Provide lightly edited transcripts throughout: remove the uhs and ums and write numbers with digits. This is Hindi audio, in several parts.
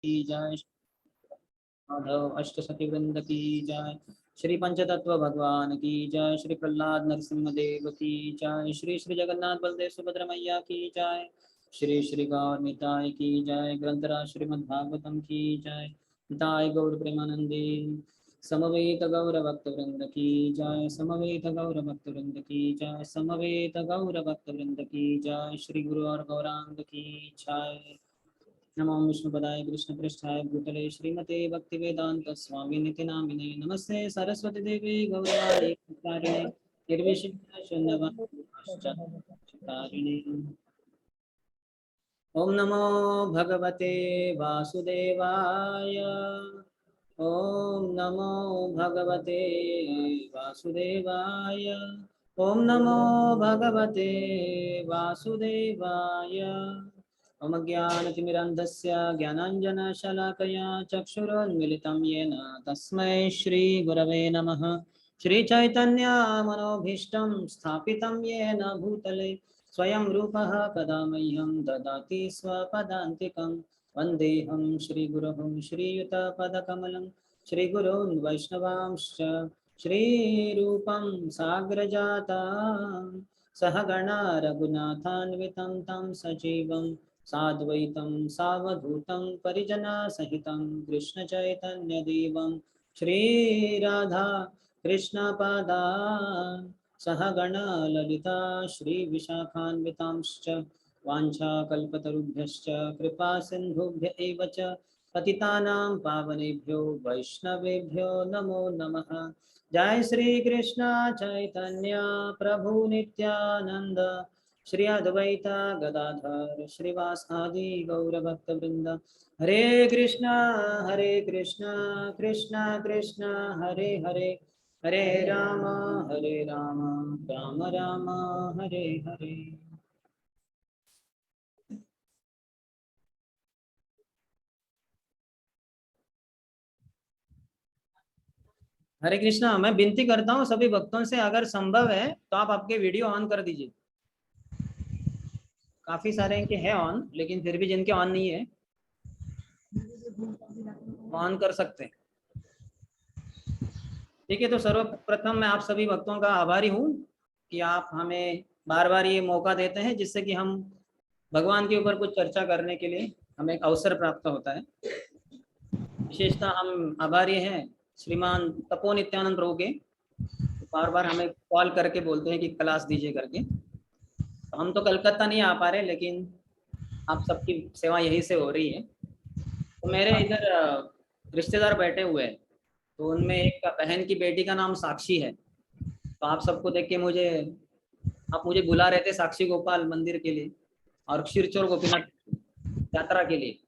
की जय, माधव अष्टसती वृंद की जय, श्री पंचतत्व भगवान की जय, श्री प्रहलाद नरसिंह देव की जय, श्री श्री जगन्नाथ बलदेव सुभद्रा मैया की जय, श्री श्री गौर निताय की जय, ग्रंथराज श्रीमद्भागवतम की जय, निताय गौर प्रेमानंदी, समवेत गौर भक्त वृंद की जय, समवेत गौर भक्त वृंद की जय, समवेत गौर भक्त वृंद की जय, श्री गुरु और गौरांग की जय। नमो विष्णुपदाय कृष्णपृष्ठाय भूतले श्रीमते भक्तिवेदांत स्वामी निति नामिने, नमस्ते सरस्वती देवी गौरवाणी प्रचारिणे निर्विशेष शून्यवादिने। ओम नमो भगवते वासुदेवाय, ओम नमो भगवते वासुदेवाय, ओम नमो भगवते वासुदेवाय। ओम ज्ञानतिमिरन्धस्य ज्ञानाञ्जनशलाकया चक्षुरुन्मिलितं येन तस्मै श्रीगुरवे नमः। श्रीचैतन्यमनोभीष्टं स्थापितं येन भूतले स्वयं रूपः कदा मह्यं ददाति स्वपदान्तिकं। वन्देऽहं श्रीगुरुं श्रीयुतपदकमलं श्रीगुरून् वैष्णवांश्च श्रीरूपं साग्रजातं सहगणा रघुनाथान्वितं तं सजीवं साद्वैतं सावधूतं परिजनसहितं कृष्णचैतन्यदेवं श्रीराधा कृष्णपादान् सहगणा ललिता श्रीविशाखान्वितांश्च वाञ्छाकल्पतरुभ्यश्च कृपा सिन्धुभ्य एव च पतितानां पावनेभ्यो वैष्णवेभ्यो नमो नमः। जय श्री कृष्ण चैतन्य प्रभु नित्यानंद, श्री अद्वैता गदाधर श्रीवासादि गौरभक्तवृंद। हरे कृष्णा कृष्णा कृष्ण हरे हरे, हरे राम राम राम हरे हरे। हरे कृष्णा। मैं विनती करता हूँ सभी भक्तों से, अगर संभव है तो आप आपके वीडियो ऑन कर दीजिए। काफी सारे इनके हैं ऑन, लेकिन फिर भी जिनके ऑन नहीं है ऑन कर सकते हैं। ठीक है, तो सर्वप्रथम मैं आप सभी भक्तों का आभारी हूँ कि आप हमें बार बार ये मौका देते हैं, जिससे कि हम भगवान के ऊपर कुछ चर्चा करने के लिए हमें एक अवसर प्राप्त होता है। विशेषतः हम आभारी हैं श्रीमान तपो नित्यानंद प्रभु के, बार बार हमें कॉल करके बोलते हैं कि क्लास दीजिए करके। तो हम तो कलकत्ता नहीं आ पा रहे, लेकिन आप सबकी सेवा यहीं से हो रही है। तो मेरे इधर रिश्तेदार बैठे हुए हैं, तो उनमें एक बहन की बेटी का नाम साक्षी है। तो आप सबको देख के आप मुझे बुला रहे थे साक्षी गोपाल मंदिर के लिए और क्षीरचोर गोपीनाथ यात्रा के लिए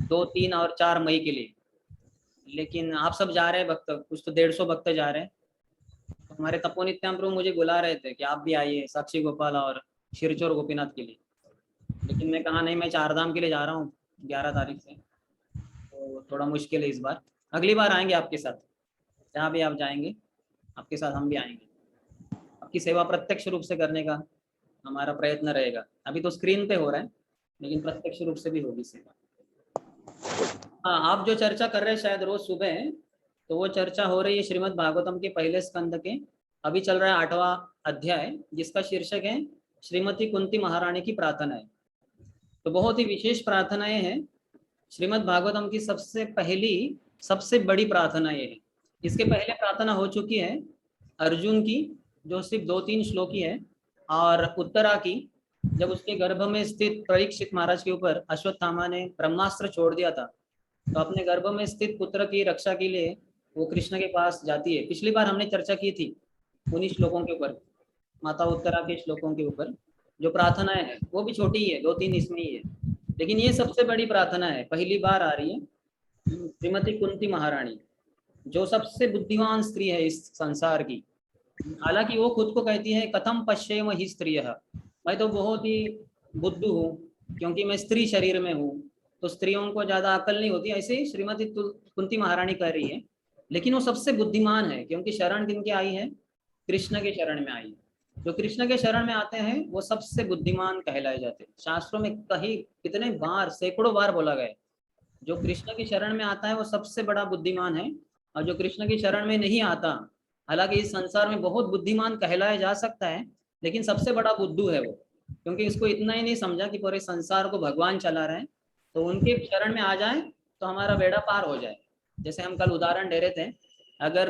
2, 3 और 4 मई के लिए। लेकिन आप सब जा रहे हैं भक्त, कुछ तो 150 भक्त जा रहे हैं। तो हमारे तपो नित्यानंद प्रभु मुझे बुला रहे थे कि आप भी आइए साक्षी गोपाल और क्षीरचोर गोपीनाथ के लिए। लेकिन मैं कहा नहीं, मैं 4 धाम के लिए जा रहा हूँ 11 तारीख से, तो थोड़ा मुश्किल है इस बार। अगली बार आएंगे आपके साथ, जहाँ भी आप जाएंगे आपके साथ हम भी आएंगे। आपकी सेवा प्रत्यक्ष रूप से करने का हमारा प्रयत्न रहेगा। अभी तो स्क्रीन पे हो रहा है, लेकिन प्रत्यक्ष रूप से भी होगी सेवा। हाँ, आप जो चर्चा कर रहे हैं शायद रोज सुबह, तो वो चर्चा हो रही है श्रीमद् भागवतम के पहले स्कंद के। अभी चल रहा है 8वां अध्याय, जिसका शीर्षक है श्रीमती कुंती महारानी की प्रार्थनाएं। तो बहुत ही विशेष प्रार्थनाएं हैं। श्रीमद् भागवतम की सबसे पहली सबसे बड़ी प्रार्थना ये है। इसके पहले प्रार्थना हो चुकी है अर्जुन की, जो सिर्फ 2-3 श्लोक की है, और उत्तरा की, जब उसके गर्भ में स्थित परीक्षित महाराज के ऊपर अश्वत्थामा ने ब्रह्मास्त्र छोड़ दिया था, तो अपने गर्भ में स्थित पुत्र की रक्षा के लिए वो कृष्ण के पास जाती है। पिछली बार हमने चर्चा की थी उन्हीं श्लोकों के ऊपर, माता उत्तरा के श्लोकों के ऊपर। जो प्रार्थनाएं है वो भी छोटी ही है, 2-3 इसमें ही है, लेकिन ये सबसे बड़ी प्रार्थना है, पहली बार आ रही है। श्रीमती कुंती महारानी जो सबसे बुद्धिमान स्त्री है इस संसार की, हालांकि वो खुद को कहती है कथम पश्येम ही स्त्रियः, मैं तो बहुत ही बुद्धू हूँ क्योंकि मैं स्त्री शरीर में हूँ, तो स्त्रियों को ज्यादा अकल नहीं होती, ऐसे ही श्रीमती कुंती महारानी कह रही है। लेकिन वो सबसे बुद्धिमान है, क्योंकि शरण किनके आई है? कृष्ण के शरण में आई है। जो कृष्ण के शरण में आते हैं वो सबसे बुद्धिमान कहलाए जाते हैं। शास्त्रों में कहीं कितने बार, सैकड़ों बार बोला गया जो कृष्ण की शरण में आता है वो सबसे बड़ा बुद्धिमान है, और जो कृष्ण की शरण में नहीं आता, हालांकि इस संसार में बहुत बुद्धिमान कहलाया जा सकता है, लेकिन सबसे बड़ा बुद्धू है वो, क्योंकि इसको इतना ही नहीं समझा कि पूरे संसार को भगवान चला रहे हैं। तो उनके शरण में आ जाए तो हमारा बेड़ा पार हो जाए। जैसे हम कल उदाहरण दे रहे थे, अगर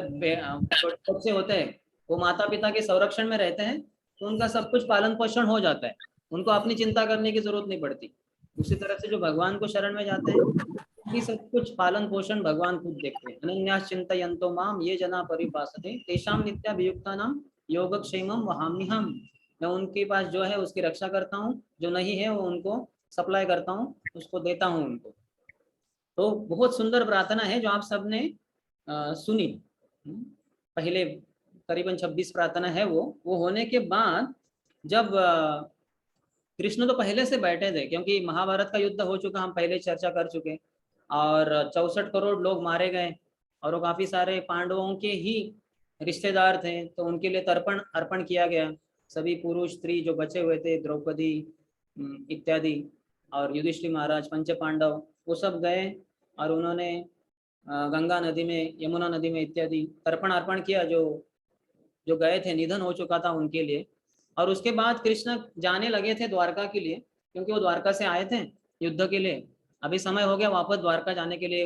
छोटे बच्चे होते हैं, वो माता पिता के संरक्षण में रहते हैं, तो उनका सब कुछ पालन पोषण हो जाता है, उनको अपनी चिंता करने की जरूरत नहीं पड़ती। उसी तरह से जो भगवान को शरण में जाते हैं, उनकी सब कुछ पालन पोषण भगवान खुद देखते हैं। अनन्यास चिंतयन्तो माम ये जना परिपासते तेषां नित्याभियुक्तानां योगक्षेमं वहाम्यहम्। मैं उनके पास जो है उसकी रक्षा करता हूँ, जो नहीं है वो उनको सप्लाई करता हूँ, उसको देता हूँ उनको। तो बहुत सुंदर प्रार्थना है जो आप सबने सुनी। पहले करीबन 26 प्रार्थना है वो होने के बाद, जब कृष्ण तो पहले से बैठे थे, क्योंकि महाभारत का युद्ध हो चुका, हम पहले चर्चा कर चुके, और 64 करोड़ लोग मारे गए, और वो काफी सारे पांडवों के ही रिश्तेदार थे, तो उनके लिए तर्पण अर्पण किया गया। सभी पुरुष स्त्री जो बचे हुए थे, द्रौपदी इत्यादि, और युधिष्ठिर महाराज, पंच पांडव, वो सब गए और उन्होंने गंगा नदी में, यमुना नदी में इत्यादि तर्पण अर्पण किया, जो जो गए थे, निधन हो चुका था उनके लिए। और उसके बाद कृष्ण जाने लगे थे द्वारका के लिए, क्योंकि वो द्वारका से आए थे युद्ध के लिए। अभी समय हो गया वापस द्वारका जाने के लिए,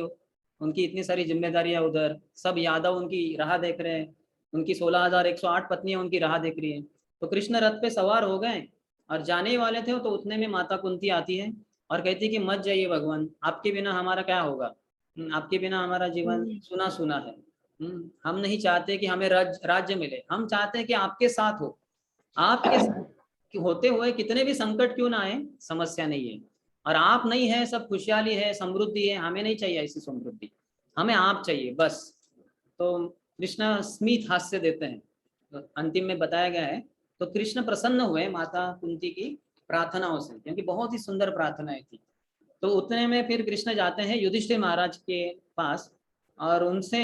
उनकी इतनी सारी जिम्मेदारियां उधर, सब यादव उनकी राह देख रहे हैं, उनकी 16,108 पत्नियां उनकी राह देख रही हैं। तो कृष्ण रथ पे सवार हो गए और जाने ही वाले थे, तो उतने में माता कुंती आती है और कहती कि मत जाइए भगवान, आपके बिना हमारा क्या होगा, आपके बिना हमारा जीवन सुना सुना है। हम नहीं चाहते कि हमें राज्य मिले, हम चाहते हैं कि आपके साथ हो। आपके साथ होते हुए कितने भी संकट क्यों ना आए, समस्या नहीं है, और आप नहीं है, सब खुशहाली है, समृद्धि है, हमें नहीं चाहिए ऐसी समृद्धि, हमें आप चाहिए बस। तो कृष्ण स्मित हास्य देते हैं, तो अंतिम में बताया गया है। तो कृष्ण प्रसन्न हुए माता कुंती की प्रार्थनाओं से, क्योंकि बहुत ही सुंदर प्रार्थनाएं थी। तो उतने में फिर कृष्ण जाते हैं युधिष्ठिर महाराज के पास, और उनसे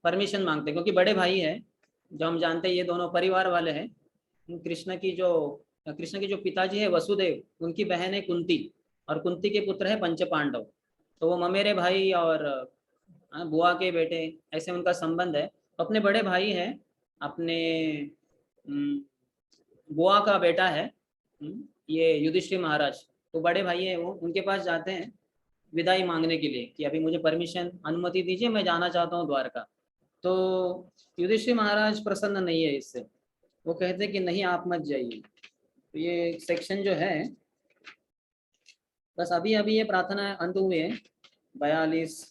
परमिशन मांगते हैं, क्योंकि बड़े भाई है, जो हम जानते हैं ये दोनों परिवार वाले हैं। कृष्ण की जो पिताजी है वसुदेव, उनकी बहन है कुंती, और कुंती के पुत्र है पंच पांडव। तो वो ममेरे भाई और बुआ के बेटे, ऐसे उनका संबंध है। तो अपने बड़े भाई हैं, अपने बुआ का बेटा है ये युधिष्ठिर महाराज, तो बड़े भाई है वो, उनके पास जाते हैं विदाई मांगने के लिए कि अभी मुझे परमिशन, अनुमति दीजिए, मैं जाना चाहता हूँ द्वारका। तो युधिष्ठिर महाराज प्रसन्न नहीं है इससे, वो कहते कि नहीं आप मत जाइए। तो ये सेक्शन जो है, बस अभी अभी ये प्रार्थना अंत हुए हैं, 42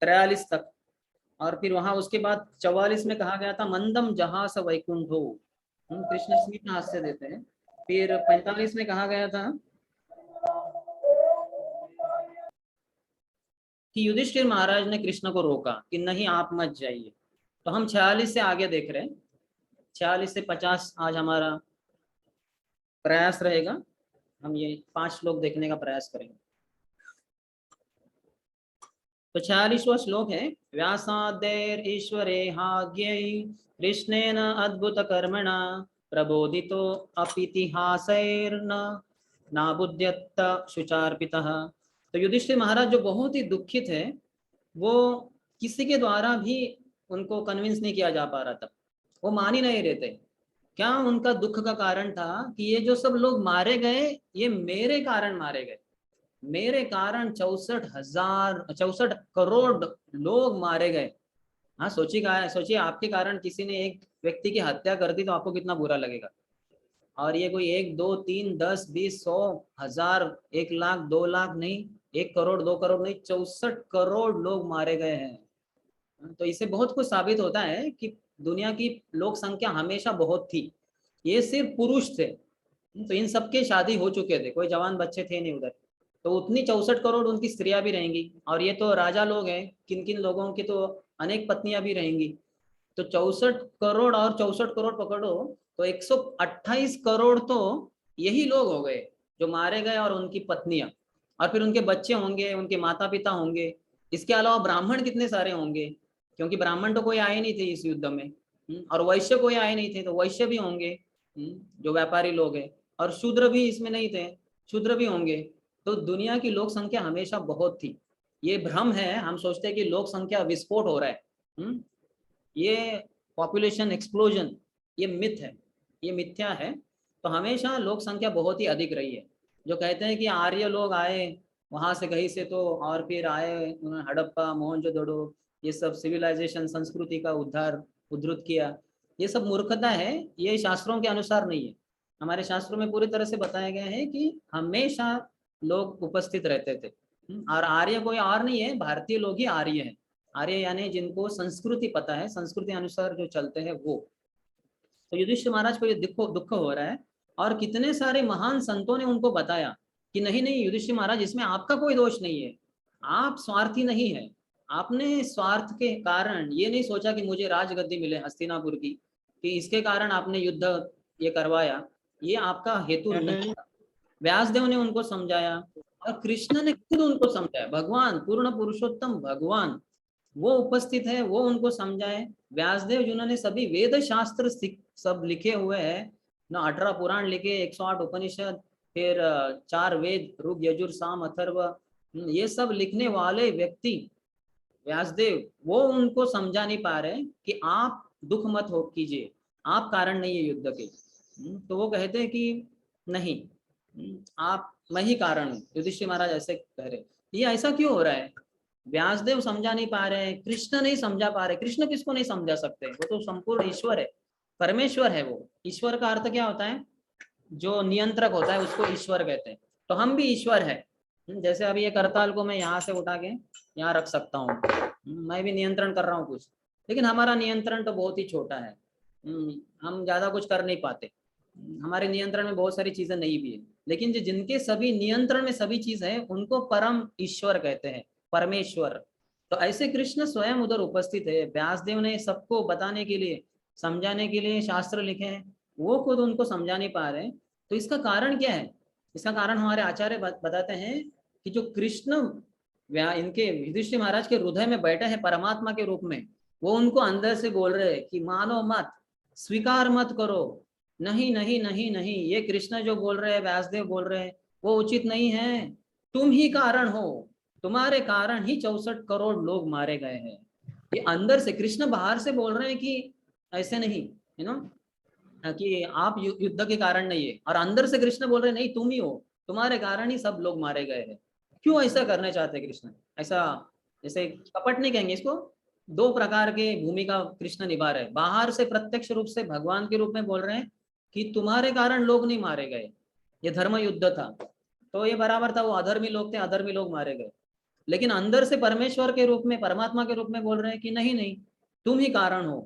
43 तक। और फिर वहां उसके बाद 44 में कहा गया था मंदम जहास वैकुंठो, कृष्ण स्मित हास्य देते हैं। फिर 45 में कहा गया था कि युधिष्ठिर महाराज ने कृष्ण को रोका कि नहीं आप मत जाइए। तो हम 46 से आगे देख रहे हैं, 46 से 50 आज हमारा प्रयास रहेगा, हम ये 5 श्लोक देखने का प्रयास करेंगे। तो 46वां श्लोक है, व्यासादेर ईश्वरे हाग्यै कृष्णेन अद्भुत कर्मणा प्रबोधितो अपितिहासैर्न नाबुध्यत्त शुचार्पितः। तो युधिष्ठिर महाराज जो बहुत ही दुखित है, वो किसी के द्वारा भी उनको कन्विंस नहीं किया जा पा रहा था, वो मान ही नहीं रहते। क्या उनका दुख का कारण था कि ये जो सब लोग मारे गए, ये मेरे कारण मारे गए, मेरे कारण 64 करोड़ लोग मारे गए। हाँ सोचिए आपके कारण किसी ने एक व्यक्ति की हत्या कर दी तो आपको कितना बुरा लगेगा। और ये कोई 1 2 3 10 20 100 1000 1 लाख 2 लाख नहीं, 1 करोड़ 2 करोड़ नहीं, 64 करोड़ लोग मारे गए हैं। तो इससे बहुत कुछ साबित होता है कि दुनिया की लोक संख्या हमेशा बहुत थी, ये सिर्फ पुरुष थे, तो इन सबके शादी हो चुके थे, कोई जवान बच्चे थे नहीं उधर। तो उतनी 64 करोड़ उनकी स्त्रियां भी रहेंगी, और ये तो राजा लोग हैं, किन किन लोगों की तो अनेक पत्नियां भी रहेंगी। तो 64 करोड़ और 64 करोड़ पकड़ो, तो 128 करोड़ तो यही लोग हो गए जो मारे गए, और उनकी पत्नियां, और फिर उनके बच्चे होंगे, उनके माता पिता होंगे। इसके अलावा ब्राह्मण कितने सारे होंगे, क्योंकि ब्राह्मण तो कोई आए नहीं थे इस युद्ध में, और वैश्य कोई आए नहीं थे, तो वैश्य भी होंगे जो व्यापारी लोग हैं। और शूद्र भी इसमें नहीं थे, शूद्र भी होंगे। तो दुनिया की लोक संख्या हमेशा बहुत थी। ये भ्रम है, हम सोचते हैं कि लोक संख्या विस्फोट हो रहा है। ये पॉपुलेशन एक्सप्लोजन, ये मिथ है, ये मिथ्या है। तो हमेशा लोक संख्या बहुत ही अधिक रही है। जो कहते हैं कि आर्य लोग आए वहां से कहीं से, तो और फिर आए उन्होंने हड़प्पा मोहनजोदड़ो ये सब सिविलाइजेशन संस्कृति का उद्धार उद्धृत किया, ये सब मूर्खता है। ये शास्त्रों के अनुसार नहीं है। हमारे शास्त्रों में पूरी तरह से बताया गया है कि हमेशा लोग उपस्थित रहते थे। और आर्य कोई और नहीं है, भारतीय लोग ही आर्य हैं। आर्य यानी जिनको संस्कृति पता है, संस्कृति अनुसार जो चलते हैं वो। तो युधिष्ठिर महाराज को ये दुख दुख हो रहा है, और कितने सारे महान संतों ने उनको बताया कि नहीं नहीं युधिष्ठिर महाराज, इसमें आपका कोई दोष नहीं है, आप स्वार्थी नहीं है। आपने स्वार्थ के कारण ये नहीं सोचा कि मुझे राजगद्दी मिले हस्तिनापुर की, कि इसके कारण आपने युद्ध ये करवाया, ये आपका हेतु नहीं था। व्यासदेव ने उनको समझाया, और कृष्ण ने खुद उनको समझाया। भगवान पूर्ण पुरुषोत्तम भगवान वो उपस्थित है, वो उनको समझाए। व्यासदेव जिन्होंने सभी वेद शास्त्र सब लिखे हुए हैं ना, 18 पुराण लिखे, 108 उपनिषद, फिर 4 वेद ऋग यजुर साम अथर्व, ये सब लिखने वाले व्यक्ति व्यासदेव, वो उनको समझा नहीं पा रहे कि आप दुख मत हो कीजिए, आप कारण नहीं है युद्ध के। तो वो कहते हैं कि नहीं, आप मैं ही कारण हूँ। युधिष्ठिर महाराज ऐसे कह रहे, ये ऐसा क्यों हो रहा है? व्यासदेव समझा नहीं पा रहे, कृष्ण नहीं समझा पा रहे। कृष्ण किसको नहीं समझा सकते? वो तो संपूर्ण ईश्वर है, परमेश्वर है। वो ईश्वर का अर्थ क्या होता है? जो नियंत्रक होता है उसको ईश्वर कहते हैं। तो हम भी ईश्वर है। जैसे अभी ये करताल को मैं यहाँ से उठा के यहाँ रख सकता हूँ, मैं भी नियंत्रण कर रहा हूँ कुछ, लेकिन हमारा नियंत्रण तो बहुत ही छोटा है। हम ज्यादा कुछ कर नहीं पाते। हमारे नियंत्रण में बहुत सारी चीजें नहीं भी है, लेकिन जो जिनके सभी नियंत्रण में सभी चीज है उनको परम ईश्वर कहते हैं, परमेश्वर। तो ऐसे कृष्ण स्वयं उधर उपस्थित है। व्यासदेव ने सबको बताने के लिए, समझाने के लिए शास्त्र लिखे हैं, वो खुद उनको समझा नहीं पा रहे। तो इसका कारण क्या है? इसका कारण हमारे आचार्य बताते हैं कि जो कृष्ण इनके युधिष्ठिर महाराज के हृदय में बैठे हैं परमात्मा के रूप में, वो उनको अंदर से बोल रहे हैं कि मानो मत, स्वीकार मत करो, नहीं नहीं नहीं नहीं, ये कृष्ण जो बोल रहे हैं, व्यासदेव बोल रहे हैं, वो उचित नहीं है। तुम ही कारण हो, तुम्हारे कारण ही 64 करोड़ लोग मारे गए हैं। ये अंदर से कृष्ण बाहर से बोल रहे हैं कि ऐसे नहीं, यू नो, कि आप युद्ध के कारण नहीं है, और अंदर से कृष्ण बोल रहे हैं नहीं, तुम ही हो, तुम्हारे कारण ही सब लोग मारे गए हैं। क्यों ऐसा करना चाहते हैं कृष्ण? ऐसा जैसे कपट नहीं कहेंगे इसको, दो प्रकार के भूमिका कृष्ण निभा रहे हैं। बाहर से प्रत्यक्ष रूप से भगवान के रूप में बोल रहे हैं कि तुम्हारे कारण लोग नहीं मारे गए, ये धर्म युद्ध था, तो ये बराबर था, वो अधर्मी लोग थे, अधर्मी लोग मारे गए। लेकिन अंदर से परमेश्वर के रूप में, परमात्मा के रूप में बोल रहे हैं कि नहीं नहीं, तुम ही कारण हो,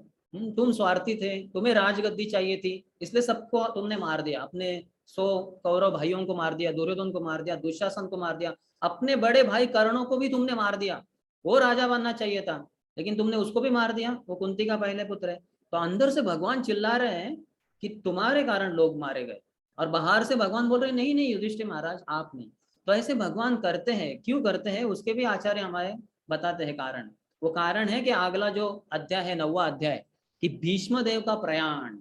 तुम स्वार्थी थे, तुम्हें राजगद्दी चाहिए थी, इसलिए सबको तुमने मार दिया। अपने 100 कौरव भाइयों को मार दिया, दुर्योधन को मार दिया, दुशासन को मार दिया, अपने बड़े भाई कर्णों को भी तुमने मार दिया। वो राजा बनना चाहिए था, लेकिन तुमने उसको भी मार दिया, वो कुंती का पहले पुत्र है। तो अंदर से भगवान चिल्ला रहे हैं कि तुम्हारे कारण लोग मारे गए, और बाहर से भगवान बोल रहे नहीं नहीं युधिष्ठिर महाराज आप नहीं। तो ऐसे भगवान करते हैं, क्यों करते हैं उसके भी आचार्य हमारे बताते हैं कारण। वो कारण है कि अगला जो अध्याय है, 9वां अध्याय, कि भीष्म देव का प्रयाण।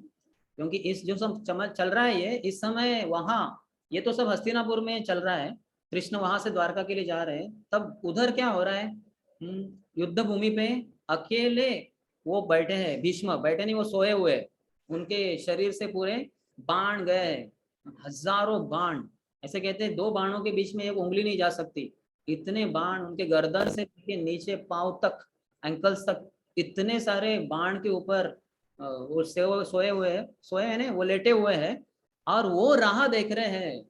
क्योंकि इस जो सब चल रहा है, ये इस समय वहां, ये तो सब हस्तिनापुर में चल रहा है, कृष्ण वहां से द्वारका के लिए जा रहे हैं, तब उधर क्या हो रहा है? युद्ध भूमि पे अकेले वो बैठे हैं। भीष्म बैठे नहीं, वो सोए हुए, उनके शरीर से पूरे बाण गए, हजारों बाण। ऐसे कहते हैं 2 बाणों के बीच में एक उंगली नहीं जा सकती, इतने बाण उनके गर्दन से नीचे पांव तक, एंकल्स तक, इतने सारे बाण के ऊपर वो सोए हुए है, सोए है ना, वो लेटे हुए हैं, और वो राह देख रहे हैं।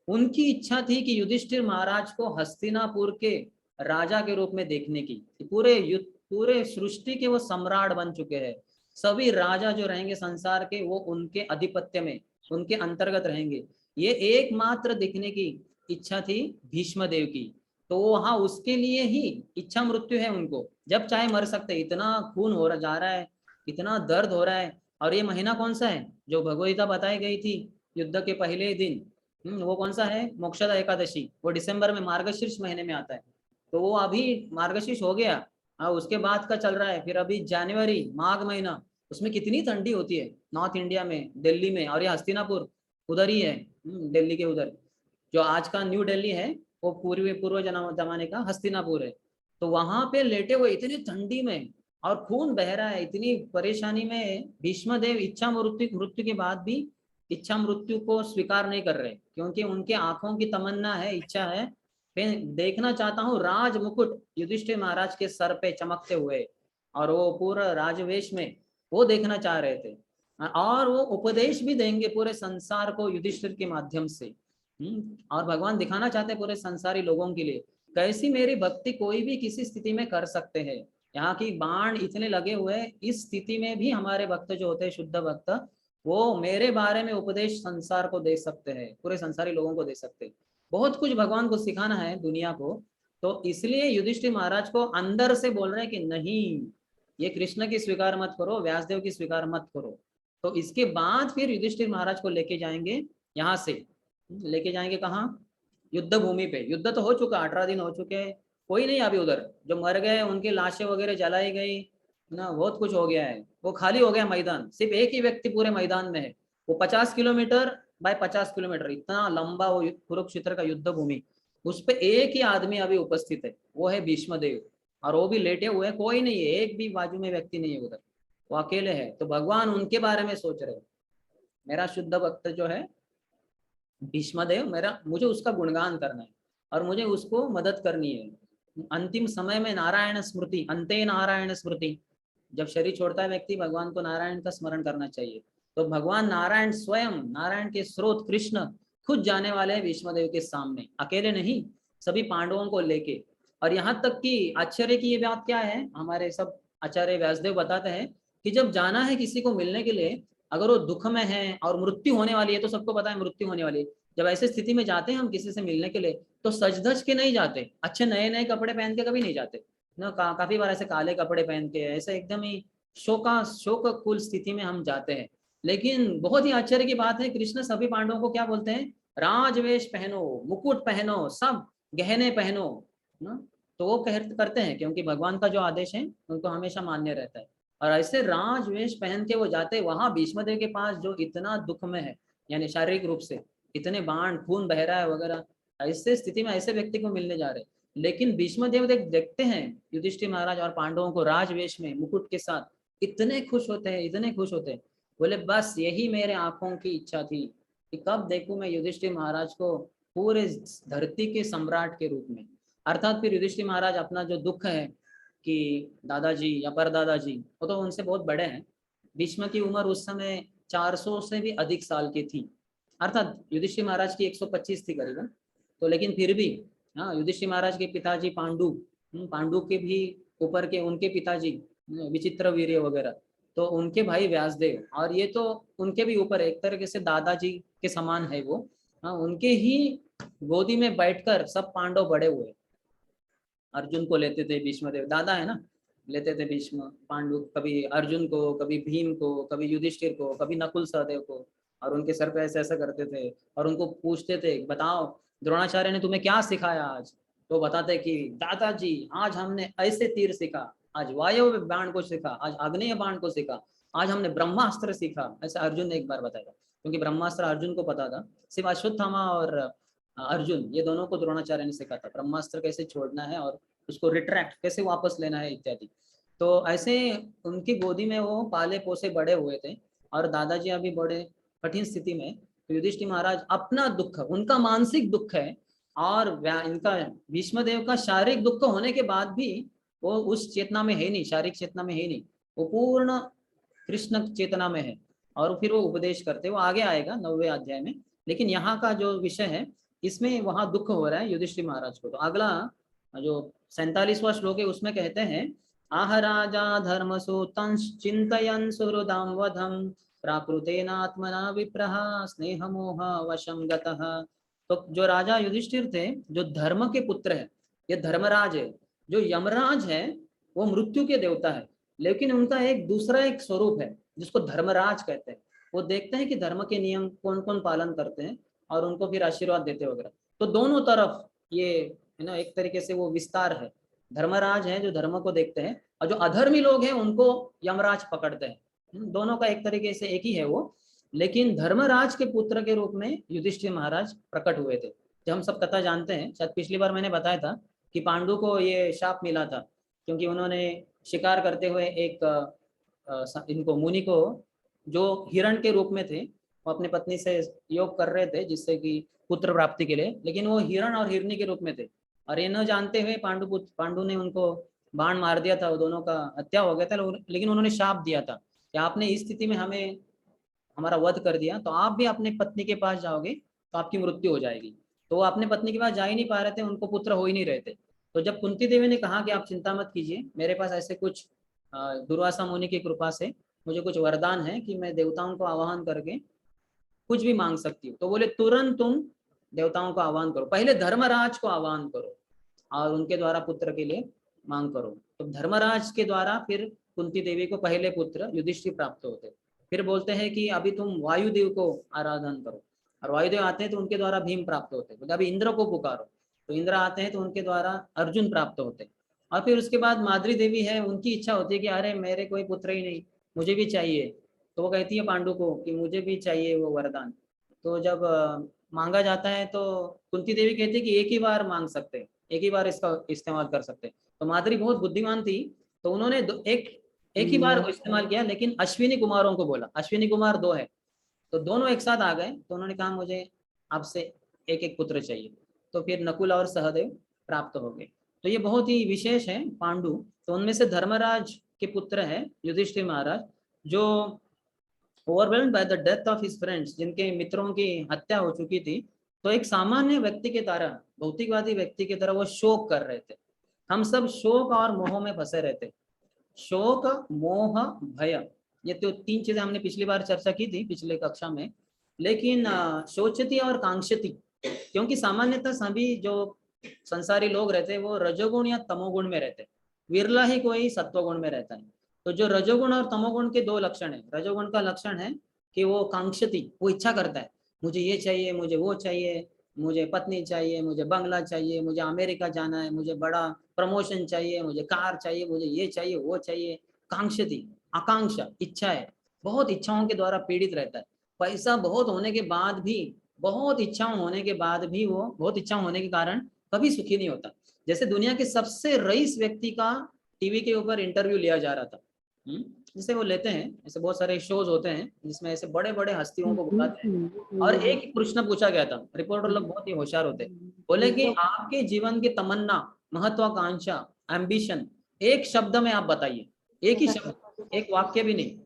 उनकी इच्छा थी कि युधिष्ठिर महाराज को हस्तिनापुर के राजा के रूप में देखने की। पूरे सृष्टि के वो सम्राट बन चुके हैं, सभी राजा जो रहेंगे संसार के, वो उनके आधिपत्य में, उनके अंतर्गत रहेंगे। ये एकमात्र दिखने की इच्छा थी भीष्म देव की। तो वहां उसके लिए ही इच्छा मृत्यु है उनको, जब चाहे मर सकते। इतना खून हो रहा जा रहा है, इतना दर्द हो रहा है। और ये महीना कौन सा है जो भगवदगीता बताई गई थी युद्ध के पहले दिन? वो कौन सा है? मोक्षदा एकादशी। वो दिसंबर में मार्गशीर्ष महीने में आता है। तो वो अभी मार्गशीर्ष हो गया, उसके बाद का चल रहा है। फिर अभी जनवरी, माघ महीना, उसमें कितनी ठंडी होती है नॉर्थ इंडिया में, दिल्ली में, और ये हस्तिनापुर उधर ही है, दिल्ली के उधर, जो आज का न्यू दिल्ली है वो पूर्व जमाने का हस्तिनापुर है। तो वहां पे लेटे हुए इतनी ठंडी में और खून बह रहा है, इतनी परेशानी में भीष्म देव इच्छा मृत्यु मृत्यु के बाद भी इच्छा मृत्यु को स्वीकार नहीं कर रहे, क्योंकि उनके आंखों की तमन्ना है, इच्छा है, मैं देखना चाहता हूँ राज मुकुट युधिष्ठिर महाराज के सर पे चमकते हुए, और वो पूरा राजवेश में वो देखना चाह रहे थे। और वो उपदेश भी देंगे पूरे संसार को युधिष्ठिर के माध्यम से। और भगवान दिखाना चाहते हैं पूरे संसारी लोगों के लिए कैसी मेरी भक्ति कोई भी किसी स्थिति में कर सकते हैं। यहाँ की बाण इतने लगे हुए, इस स्थिति में भी हमारे भक्त जो होते हैं शुद्ध भक्त, वो मेरे बारे में उपदेश संसार को दे सकते हैं, पूरे संसारी लोगों को दे सकते हैं। बहुत कुछ भगवान को सिखाना है दुनिया को। तो इसलिए युधिष्ठिर महाराज को अंदर से बोल रहे हैं कि नहीं, ये कृष्ण की स्वीकार मत करो, व्यासदेव की स्वीकार मत करो। तो इसके बाद फिर युधिष्ठिर महाराज को लेके जाएंगे, यहाँ से लेके जाएंगे कहाँ, युद्ध भूमि पे। युद्ध तो हो चुका, 18 दिन हो चुके हैं, कोई नहीं अभी उधर। जो मर गए उनकी लाशें वगैरह जलाई गई ना, बहुत कुछ हो गया है, वो खाली हो गया मैदान, सिर्फ एक ही व्यक्ति पूरे मैदान में है। वो 50 किलोमीटर बाय 50 किलोमीटर इतना लंबा वो कुरुक्षेत्र का युद्ध भूमि, उस पर एक ही आदमी अभी उपस्थित है, वो है भीष्म देव। और वो भी लेटे हुए, कोई नहीं है, एक भी बाजू में व्यक्ति नहीं है उधर, वो अकेले है। तो भगवान उनके बारे में सोच रहे, मेरा शुद्ध भक्त जो है भीष्मदेव, मेरा मुझे उसका गुणगान करना है और मुझे उसको मदद करनी है। अंतिम समय में नारायण स्मृति, अंते नारायण स्मृति, जब शरीर छोड़ता है व्यक्ति, भगवान को नारायण का स्मरण करना चाहिए। तो भगवान नारायण स्वयं, नारायण के स्रोत कृष्ण खुद जाने वाले हैं भीष्मदेव के सामने, अकेले नहीं, सभी पांडवों को लेके। और यहाँ तक कि आश्चर्य की ये बात क्या है, हमारे सब आचार्य व्यासदेव बताते हैं कि जब जाना है किसी को मिलने के लिए, अगर वो दुख में है और मृत्यु होने वाली है, तो सबको पता है मृत्यु होने वाली है, जब ऐसी स्थिति में जाते हैं हम किसी से मिलने के लिए, तो सज धज के नहीं जाते, अच्छे नए नए कपड़े पहन के कभी नहीं जाते ना, काफी बार ऐसे काले कपड़े पहन के ऐसे एकदम ही शोक स्थिति में हम जाते हैं। लेकिन बहुत ही आश्चर्य की बात है, कृष्ण सभी पांडवों को क्या बोलते हैं, राजवेश पहनो, मुकुट पहनो, सब गहने पहनो ना। तो वो करते हैं, क्योंकि भगवान का जो आदेश है उनको हमेशा मान्य रहता है। और ऐसे राजवेश पहन के वो जाते, वहां भीष्मदेव के पास जो इतना दुख में है, यानी शारीरिक रूप से इतने बाण खून बह रहा है वगैरह, ऐसे स्थिति में ऐसे व्यक्ति को मिलने जा रहे, लेकिन भीष्मदेव देखते हैं युधिष्ठिर महाराज और पांडवों को राजवेश में मुकुट के साथ, इतने खुश होते हैं, इतने खुश होते हैं, बोले बस यही मेरे आंखों की इच्छा थी कि कब देखूं मैं युधिष्ठिर महाराज को पूरे धरती के सम्राट के रूप में। अर्थात फिर युधिष्ठिर महाराज अपना जो दुख है कि दादाजी या परदादाजी, वो तो उनसे बहुत बड़े हैं, भीष्म की उम्र उस समय 400 से भी अधिक साल की थी, अर्थात युधिष्ठिर महाराज की 125 थी करीबन। तो लेकिन फिर भी हाँ, युधिष्ठिर महाराज के पिताजी पांडु, पांडु के भी ऊपर के उनके पिताजी विचित्र वीर्य वगैरह, तो उनके भाई व्यासदेव, और ये तो उनके भी ऊपर एक तरीके से दादाजी के समान है वो। हाँ, उनके ही गोदी में बैठकर सब पांडव बड़े हुए। अर्जुन को लेते थे भीष्मदेव, दादा है ना, लेते थे भीष्म पांडु, कभी अर्जुन को, कभी भीम को, कभी युधिष्ठिर को, कभी नकुल सहदेव को, और उनके सर पे ऐसे ऐसा करते थे और उनको पूछते थे, बताओ द्रोणाचार्य ने तुम्हें क्या सिखाया आज। तो बताते कि दादाजी आज हमने ऐसे तीर सीखा, आज वायु बाण को सीखा, आज अग्नेय बाण को सीखा, आज हमने ब्रह्मास्त्र सीखा, ऐसे अर्जुन ने एक बार बताया, क्योंकि ब्रह्मास्त्र अर्जुन को पता था, सिर्फ अश्वत्थामा और अर्जुन ये दोनों को द्रोणाचार्य ने सिखाया था, ब्रह्मास्त्र कैसे छोड़ना है और उसको रिट्रैक्ट कैसे वापस लेना है इत्यादि। तो ऐसे उनकी गोदी में वो पाले पोसे बड़े हुए थे, और दादाजी अभी बड़े कठिन स्थिति में। तो युधिष्ठिर महाराज अपना दुख, उनका मानसिक दुख है, और इनका भीष्मदेव का शारीरिक दुख होने के बाद भी वो उस चेतना में है नहीं, शारीरिक चेतना में है नहीं, वो पूर्ण कृष्ण चेतना में है। और फिर वो उपदेश करते, वो आगे आएगा 9वें अध्याय में। लेकिन यहाँ का जो विषय है, इसमें वहां दुख हो रहा है युधिष्ठिर महाराज को। तो अगला जो 47वां श्लोक है उसमें कहते हैं, आह राजा धर्मसूतं चिंतयन् सुहृदां वधं प्राकृतेनात्मना विप्रः स्नेह मोह वशं गतः। तो जो राजा युधिष्ठिर थे, जो धर्म के पुत्र है, ये धर्मराज है। जो यमराज है वो मृत्यु के देवता है, लेकिन उनका एक दूसरा एक स्वरूप है जिसको धर्मराज कहते हैं। वो देखते हैं कि धर्म के नियम कौन कौन पालन करते हैं और उनको फिर आशीर्वाद देते वगैरह। तो दोनों तरफ ये है ना, एक तरीके से वो विस्तार है। धर्मराज है जो धर्म को देखते हैं, और जो अधर्मी लोग हैं उनको यमराज पकड़ते हैं। दोनों का एक तरीके से एक ही है वो। लेकिन धर्मराज के पुत्र के रूप में युधिष्ठिर महाराज प्रकट हुए थे। जो हम सब कथा जानते हैं, शायद पिछली बार मैंने बताया था कि पांडु को ये शाप मिला था क्योंकि उन्होंने शिकार करते हुए एक इनको मुनि को जो हिरण के रूप में थे, वो अपनी पत्नी से योग कर रहे थे जिससे कि पुत्र प्राप्ति के लिए, लेकिन वो हिरण और हिरनी के रूप में थे। और ये न जानते हुए पांडु ने उनको बाण मार दिया था, वो दोनों का हत्या हो गया था। लेकिन उन्होंने शाप दिया था कि आपने इस स्थिति में हमें हमारा वध कर दिया, तो आप भी अपनी पत्नी के पास जाओगे तो आपकी मृत्यु हो जाएगी। तो वो अपने पत्नी के पास जा ही नहीं पा रहे थे, उनको पुत्र हो ही नहीं रहे थे। तो जब कुंती देवी ने कहा कि आप चिंता मत कीजिए, मेरे पास ऐसे कुछ दुर्वासा मुनि की कृपा से मुझे कुछ वरदान है कि मैं देवताओं को आवाहन करके कुछ भी मांग सकती हूँ, तो बोले तुरंत तुम देवताओं को आह्वान करो, पहले धर्मराज को आह्वान करो और उनके द्वारा पुत्र के लिए मांग करो। तो धर्मराज के द्वारा फिर कुंती देवी को पहले पुत्र युधिष्ठिर प्राप्त होते। फिर बोलते हैं कि अभी तुम वायुदेव को आराधन करो, और वायुदेव आते हैं तो उनके द्वारा भीम प्राप्त होते। बोले अभी इंद्र को पुकारो, तो इंद्र आते हैं तो उनके द्वारा अर्जुन प्राप्त होते। और फिर उसके बाद माद्री देवी है, उनकी इच्छा होती है कि अरे मेरे कोई पुत्र ही नहीं, मुझे भी चाहिए। तो वो कहती है पांडु को कि मुझे भी चाहिए वो वरदान। तो जब मांगा जाता है तो कुंती देवी कहती है कि एक ही बार मांग सकते हैं, एक ही बार इसका इस्तेमाल कर सकते हैं। तो माद्री बहुत बुद्धिमान थी, तो उन्होंने एक ही बार इस्तेमाल किया, लेकिन अश्विनी कुमारों को बोला, अश्विनी कुमार 2 है, तो दोनों एक साथ आ गए। तो उन्होंने कहा मुझे आपसे एक एक पुत्र चाहिए, तो फिर नकुल और सहदेव प्राप्त हो गए। तो ये बहुत ही विशेष है पांडु। तो उनमें से धर्मराज के पुत्र है युधिष्ठिर महाराज, जो overwhelmed by the death of his friends, जिनके मित्रों की हत्या हो चुकी थी। तो एक सामान्य व्यक्ति की तरह, भौतिकवादी व्यक्ति की तरह वो शोक कर रहे थे। हम सब शोक और मोह में फंसे रहते। शोक, मोह, भय, ये तो 3 चीजें हमने पिछली बार चर्चा की थी पिछले कक्षा में। लेकिन शोचती और कांक्षती, क्योंकि सामान्यतः सभी जो संसारी लोग रहते हैं वो रजोगुण या तमोगुण में रहते हैं, विरला ही कोई सत्वगुण में रहता है। तो जो रजोगुण और तमोगुण के 2 लक्षण है, रजोगुण का लक्षण है कि वो कांक्षती, वो इच्छा करता है, मुझे ये चाहिए, मुझे वो चाहिए, मुझे पत्नी चाहिए, मुझे बंगला चाहिए, मुझे अमेरिका जाना है, मुझे बड़ा प्रमोशन चाहिए, मुझे कार चाहिए, मुझे ये चाहिए वो चाहिए। कांक्षती, आकांक्षा, इच्छा है, बहुत इच्छाओं के द्वारा पीड़ित रहता है। पैसा बहुत होने के बाद भी, बहुत इच्छाओं होने के बाद भी, वो बहुत इच्छाओं होने के कारण कभी सुखी नहीं होता। जैसे दुनिया के सबसे रईस व्यक्ति का टीवी के ऊपर इंटरव्यू लिया जा रहा था, जिसे वो लेते हैं, ऐसे बहुत सारे शोज होते हैं जिसमें ऐसे बड़े बड़े हस्तियों को बुलाते हैं। और एक ही प्रश्न पूछा गया था, रिपोर्टर लोग बहुत ही होशियार होते, बोले कि आपके जीवन की तमन्ना, महत्वाकांक्षा, एम्बिशन, एक शब्द में आप बताइए, एक ही शब्द, एक वाक्य भी नहीं,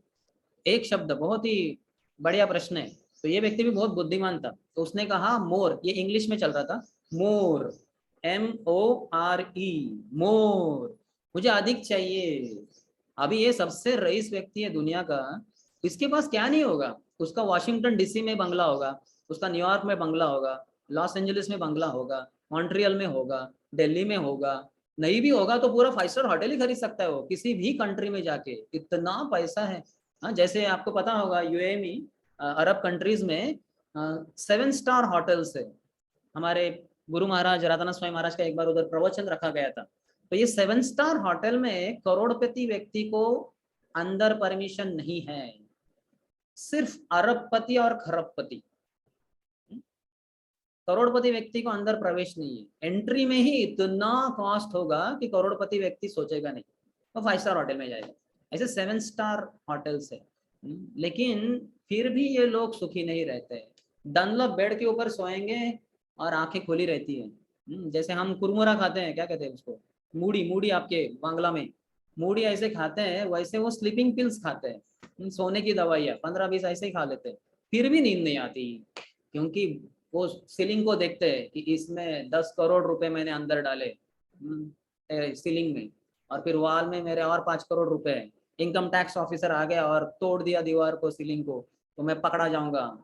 एक शब्द। बहुत ही बढ़िया प्रश्न है। तो ये व्यक्ति भी बहुत बुद्धिमान था, तो उसने कहा मोर, ये इंग्लिश में चल रहा था, मोर, MORE, मोर, मुझे अधिक चाहिए। अभी ये सबसे रईस व्यक्ति है दुनिया का, इसके पास क्या नहीं होगा। उसका वाशिंगटन DC में बंगला होगा, उसका न्यूयॉर्क में बंगला होगा, लॉस एंजलिस में बंगला होगा, मॉन्ट्रियल में होगा, दिल्ली में होगा, नहीं भी होगा तो पूरा 5 स्टार होटल ही खरीद सकता है वो किसी भी कंट्री में जाके, इतना पैसा है। हाँ, जैसे आपको पता होगा UAE, अरब कंट्रीज में 7 स्टार होटल्स है। हमारे गुरु महाराज राधानाथ स्वामी महाराज का एक बार उधर प्रवचन रखा गया था। तो ये 7 स्टार होटल में करोड़पति व्यक्ति को अंदर परमिशन नहीं है, सिर्फ अरबपति और खरबपति, करोड़पति व्यक्ति को अंदर प्रवेश नहीं है। एंट्री में ही इतना कॉस्ट होगा कि करोड़पति व्यक्ति सोचेगा नहीं, तो 5 स्टार होटल में जाएगा। ऐसे 7 स्टार होटल्स है। लेकिन फिर भी ये लोग सुखी नहीं रहते। डनलप बेड के ऊपर सोएंगे और आंखें खुली रहती है। जैसे हम कुरमुरा खाते हैं, क्या कहते हैं उसको, मूड़ी, मूड़ी आपके बांग्ला में मूड़ी ऐसे खाते हैं, वैसे वो स्लीपिंग पिल्स खाते हैं, सोने की दवाइयाँ 15-20 ऐसे ही खा लेते हैं, फिर भी नींद नहीं आती। क्योंकि वो सीलिंग को देखते हैं कि इसमें 10 करोड़ रुपए मैंने अंदर डाले सीलिंग में, और फिर वॉल में मेरे और 5 करोड़ रुपए हैं। इनकम टैक्स ऑफिसर आ गया और तोड़ दिया दीवार को, सीलिंग को, तो मैं पकड़ा जाऊंगा,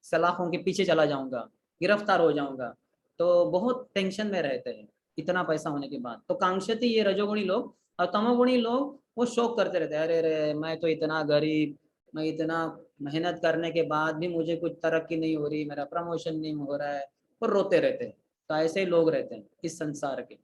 सलाखों के पीछे चला जाऊंगा, गिरफ्तार हो जाऊंगा। तो बहुत टेंशन में रहते हैं इतना पैसा होने के बाद। तो कांक्षती ये रजोगुणी लोग, और तमोगुणी लोग वो शोक करते रहते हैं, अरे अरे मैं तो इतना गरीब, मैं इतना मेहनत करने के बाद भी मुझे कुछ तरक्की नहीं हो रही, मेरा प्रमोशन नहीं हो रहा है, और रोते रहते हैं। तो ऐसे ही लोग रहते हैं इस संसार के।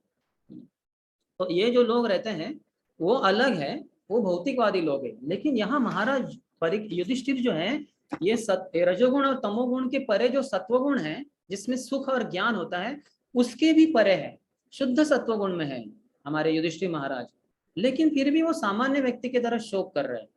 तो ये जो लोग रहते हैं वो अलग है, वो भौतिकवादी लोग हैं। लेकिन यहाँ महाराज युधिष्ठिर जो है, ये रजोगुण और तमोगुण के परे जो सत्वगुण है, जिसमें सुख और ज्ञान होता है, उसके भी परे है, शुद्ध सत्व गुण में है हमारे युधिष्ठिर महाराज। लेकिन फिर भी वो सामान्य व्यक्ति की तरह शोक कर रहे हैं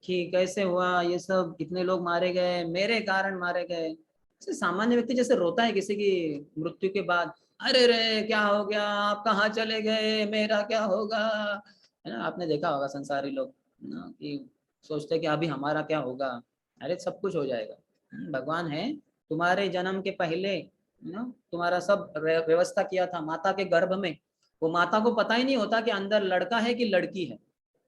कि कैसे हुआ ये सब, इतने लोग मारे गए, मेरे कारण मारे गए। जैसे सामान्य व्यक्ति जैसे रोता है किसी की मृत्यु के बाद, अरे रे क्या हो गया, आप कहाँ चले गए, मेरा क्या होगा, है ना। आपने देखा होगा संसारी लोग ना, कि सोचते हैं कि अभी हमारा क्या होगा। अरे सब कुछ हो जाएगा। भगवान है, तुम्हारे जन्म के पहले ना तुम्हारा सब व्यवस्था किया था माता के गर्भ में। वो माता को पता ही नहीं होता कि अंदर लड़का है कि लड़की है।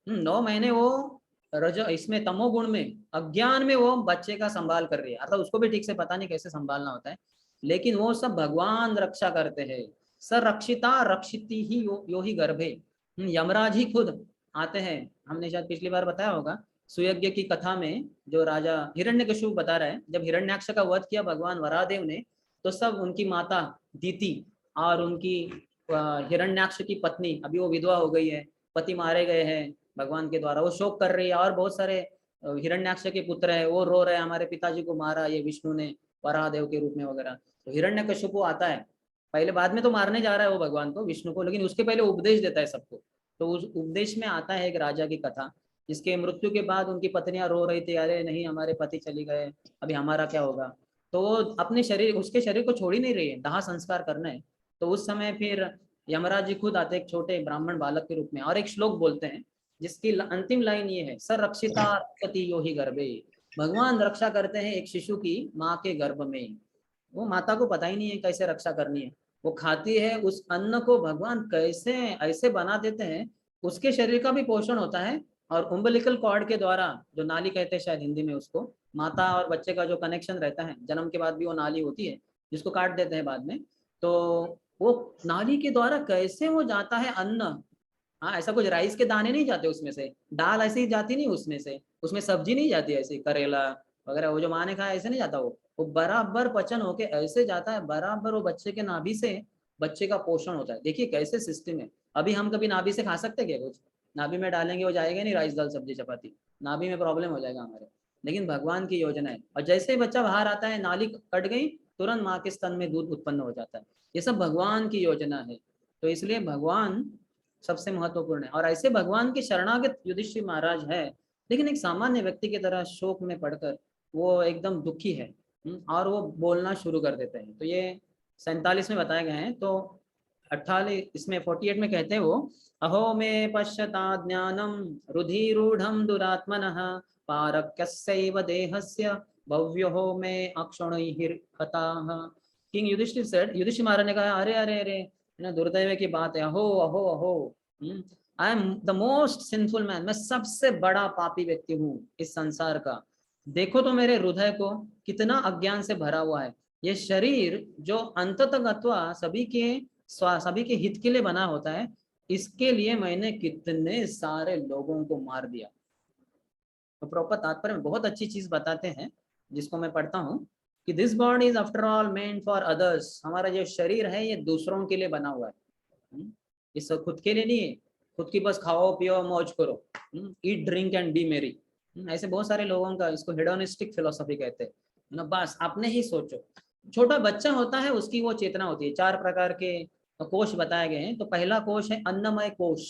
9 महीने वो रज इसमें तमोगुण में, अज्ञान में वो बच्चे का संभाल कर रही है, अर्थात उसको भी ठीक से पता नहीं कैसे संभालना होता है, लेकिन वो सब भगवान रक्षा करते हैं। सरक्षिता रक्षिति ही यो ही गर्भे। यमराज ही खुद आते हैं। हमने शायद पिछली बार बताया होगा सुयज्ञ की कथा में, जो राजा हिरण्यकशिपु बता रहा है, जब हिरण्याक्ष का वध किया भगवान वरादेव ने, तो सब उनकी माता दीति और उनकी हिरण्याक्ष की पत्नी, अभी वो विधवा हो गई है, पति मारे गए हैं भगवान के द्वारा, वो शोक कर रही है। और बहुत सारे हिरण्याक्ष के पुत्र है, वो रो रहे हैं, हमारे पिताजी को मारा ये विष्णु ने वराहदेव के रूप में वगैरह। तो हिरण्यकशिपु आता है पहले, बाद में तो मारने जा रहा है वो भगवान को, विष्णु को, लेकिन उसके पहले उपदेश देता है सबको। तो उस उपदेश में आता है एक राजा की कथा, जिसके मृत्यु के बाद उनकी पत्नियां रो रही थी, अरे नहीं हमारे पति चली गए, अभी हमारा क्या होगा। तो वो अपने शरीर, उसके शरीर को छोड़ ही नहीं रही है, दाह संस्कार करना है। तो उस समय फिर यमराज जी खुद आते एक छोटे ब्राह्मण बालक के रूप में, और एक श्लोक बोलते हैं जिसकी अंतिम लाइन ये है, सरक्षिता रक्षति यो ही गर्भे। भगवान रक्षा करते हैं एक शिशु की माँ के गर्भ में। वो माता को पता ही नहीं है कैसे रक्षा करनी है, वो खाती है उस अन्न को, भगवान कैसे ऐसे बना देते हैं, उसके शरीर का भी पोषण होता है। और उम्बिलिकल कॉर्ड के द्वारा, जो नाली कहते हैं शायद हिंदी में उसको, माता और बच्चे का जो कनेक्शन रहता है, जन्म के बाद भी वो नाली होती है, जिसको काट देते हैं बाद में, तो वो नाली के द्वारा कैसे वो जाता है अन्न। हाँ, ऐसा कुछ राइस के दाने नहीं जाते उसमें से, दाल ऐसे ही जाती नहीं उसमें से, उसमें सब्जी नहीं जाती ऐसे, करेला वगैरह वो जो माँ ने खाया ऐसे नहीं जाता, वो बराबर पचन होके ऐसे जाता है, बराबर वो बच्चे के नाभि से बच्चे का पोषण होता है। देखिए कैसे सिस्टम है। अभी हम कभी नाभि से खा सकते क्या कुछ, नाभि में डालेंगे वो जाएगा नहीं, राइस दाल सब्जी चपाती, नाभि में प्रॉब्लम हो जाएगा हमारे। लेकिन भगवान की योजना है, और जैसे ही बच्चा बाहर आता है, नाली कट गई, तुरंत माँ के स्तन में दूध उत्पन्न हो जाता है। ये सब भगवान की योजना है। तो इसलिए भगवान सबसे महत्वपूर्ण है। और ऐसे भगवान के शरणागत युधिष्ठिर महाराज है, लेकिन एक सामान्य व्यक्ति की तरह शोक में पड़कर वो एकदम दुखी है। और वो बोलना शुरू कर देते हैं। तो ये 47 में बताए गए हैं। तो 48 इसमें 48 में कहते हैं वो, अहो में पश्यता ज्ञानम रुधिरूढ़ दुरात्मनः पारक्यस्यैव देहस्य भव्यो में अक्षुणैर्हताः। किंग युधिष्ठिर सेड, युधिष्ठिर महाराज ने कहा, अरे अरे अरे, ना दुर्दैव की बात है, अहो अहो अहो, I am the most sinful man, मैं सबसे बड़ा पापी व्यक्ति हूँ इस संसार का। देखो तो मेरे हृदय को कितना अज्ञान से भरा हुआ है। ये शरीर जो अंततः सभी के हित के लिए बना होता है, इसके लिए मैंने कितने सारे लोगों को मार दिया। तो प्रॉपर तात्पर्य में बहुत अच्छी चीज बताते हैं, जिसको मैं पढ़ता हूँ, कि this body is after all meant for others. हमारा जो शरीर है ये दूसरों के लिए बना हुआ है, इस खुद के लिए नहीं है। खुद की बस खाओ पियो मौज करो, ईट ड्रिंक एंड बी मेरी। ऐसे बहुत सारे लोगों का, इसको हेडोनिस्टिक फिलोसफी कहते हैं ना, बस आपने ही सोचो। छोटा बच्चा होता है, उसकी वो चेतना होती है। 4 प्रकार के कोष बताए गए हैं। तो पहला कोष है अन्नमय कोष।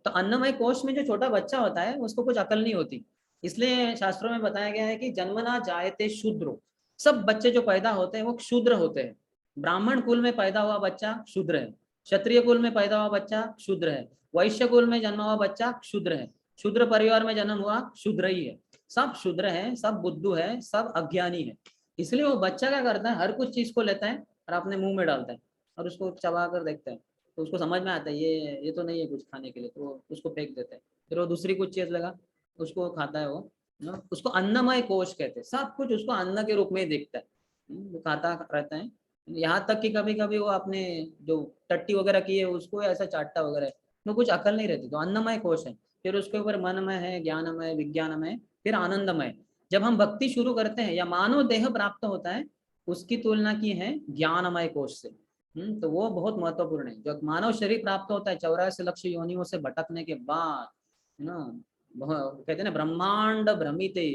तो अन्नमय कोष में जो छोटा बच्चा होता है उसको कुछ अकल नहीं होती, इसलिए शास्त्रों में बताया गया है कि जन्मना जायते शूद्रो। सब बच्चे जो पैदा होते हैं वो क्षुद्र होते हैं। ब्राह्मण कुल में पैदा हुआ बच्चा क्षुद्र है, क्षत्रिय कुल में पैदा हुआ बच्चा क्षुद्र है, वैश्य कुल में जन्मा हुआ बच्चा क्षुद्र है, शूद्र परिवार में जन्म हुआ क्षुद्र ही है। सब क्षुद्र है, सब बुद्धू है, सब अज्ञानी है। इसलिए वो बच्चा क्या करता है, हर कुछ चीज को लेता है और अपने मुंह में डालता है और उसको चबा कर देखता है। तो उसको समझ में आता है ये तो नहीं है कुछ खाने के लिए, तो उसको फेंक देता है। फिर वो दूसरी कुछ चीज लगा, उसको खाता है वो ना। उसको अन्नमय कोश कहते हैं। सब कुछ उसको अन्न के रूप में ही दिखता है, वो खाता रहता है। यहाँ तक कि कभी कभी वो अपने जो टट्टी वगैरह की है उसको ऐसा चाटता वगैरह, वो कुछ अकल नहीं रहती। तो अन्नमय कोश है। फिर उसके ऊपर मनमय है, ज्ञानमय, विज्ञानमय, फिर आनंदमय। जब हम भक्ति शुरू करते हैं या मानव देह प्राप्त होता है, उसकी तुलना की है ज्ञानमय कोश से। तो वो बहुत महत्वपूर्ण है। जब मानव शरीर प्राप्त होता है 84 लक्ष योनियों से भटकने के बाद, है ना, कहते हैं ना ब्रह्मांड भ्रमिते,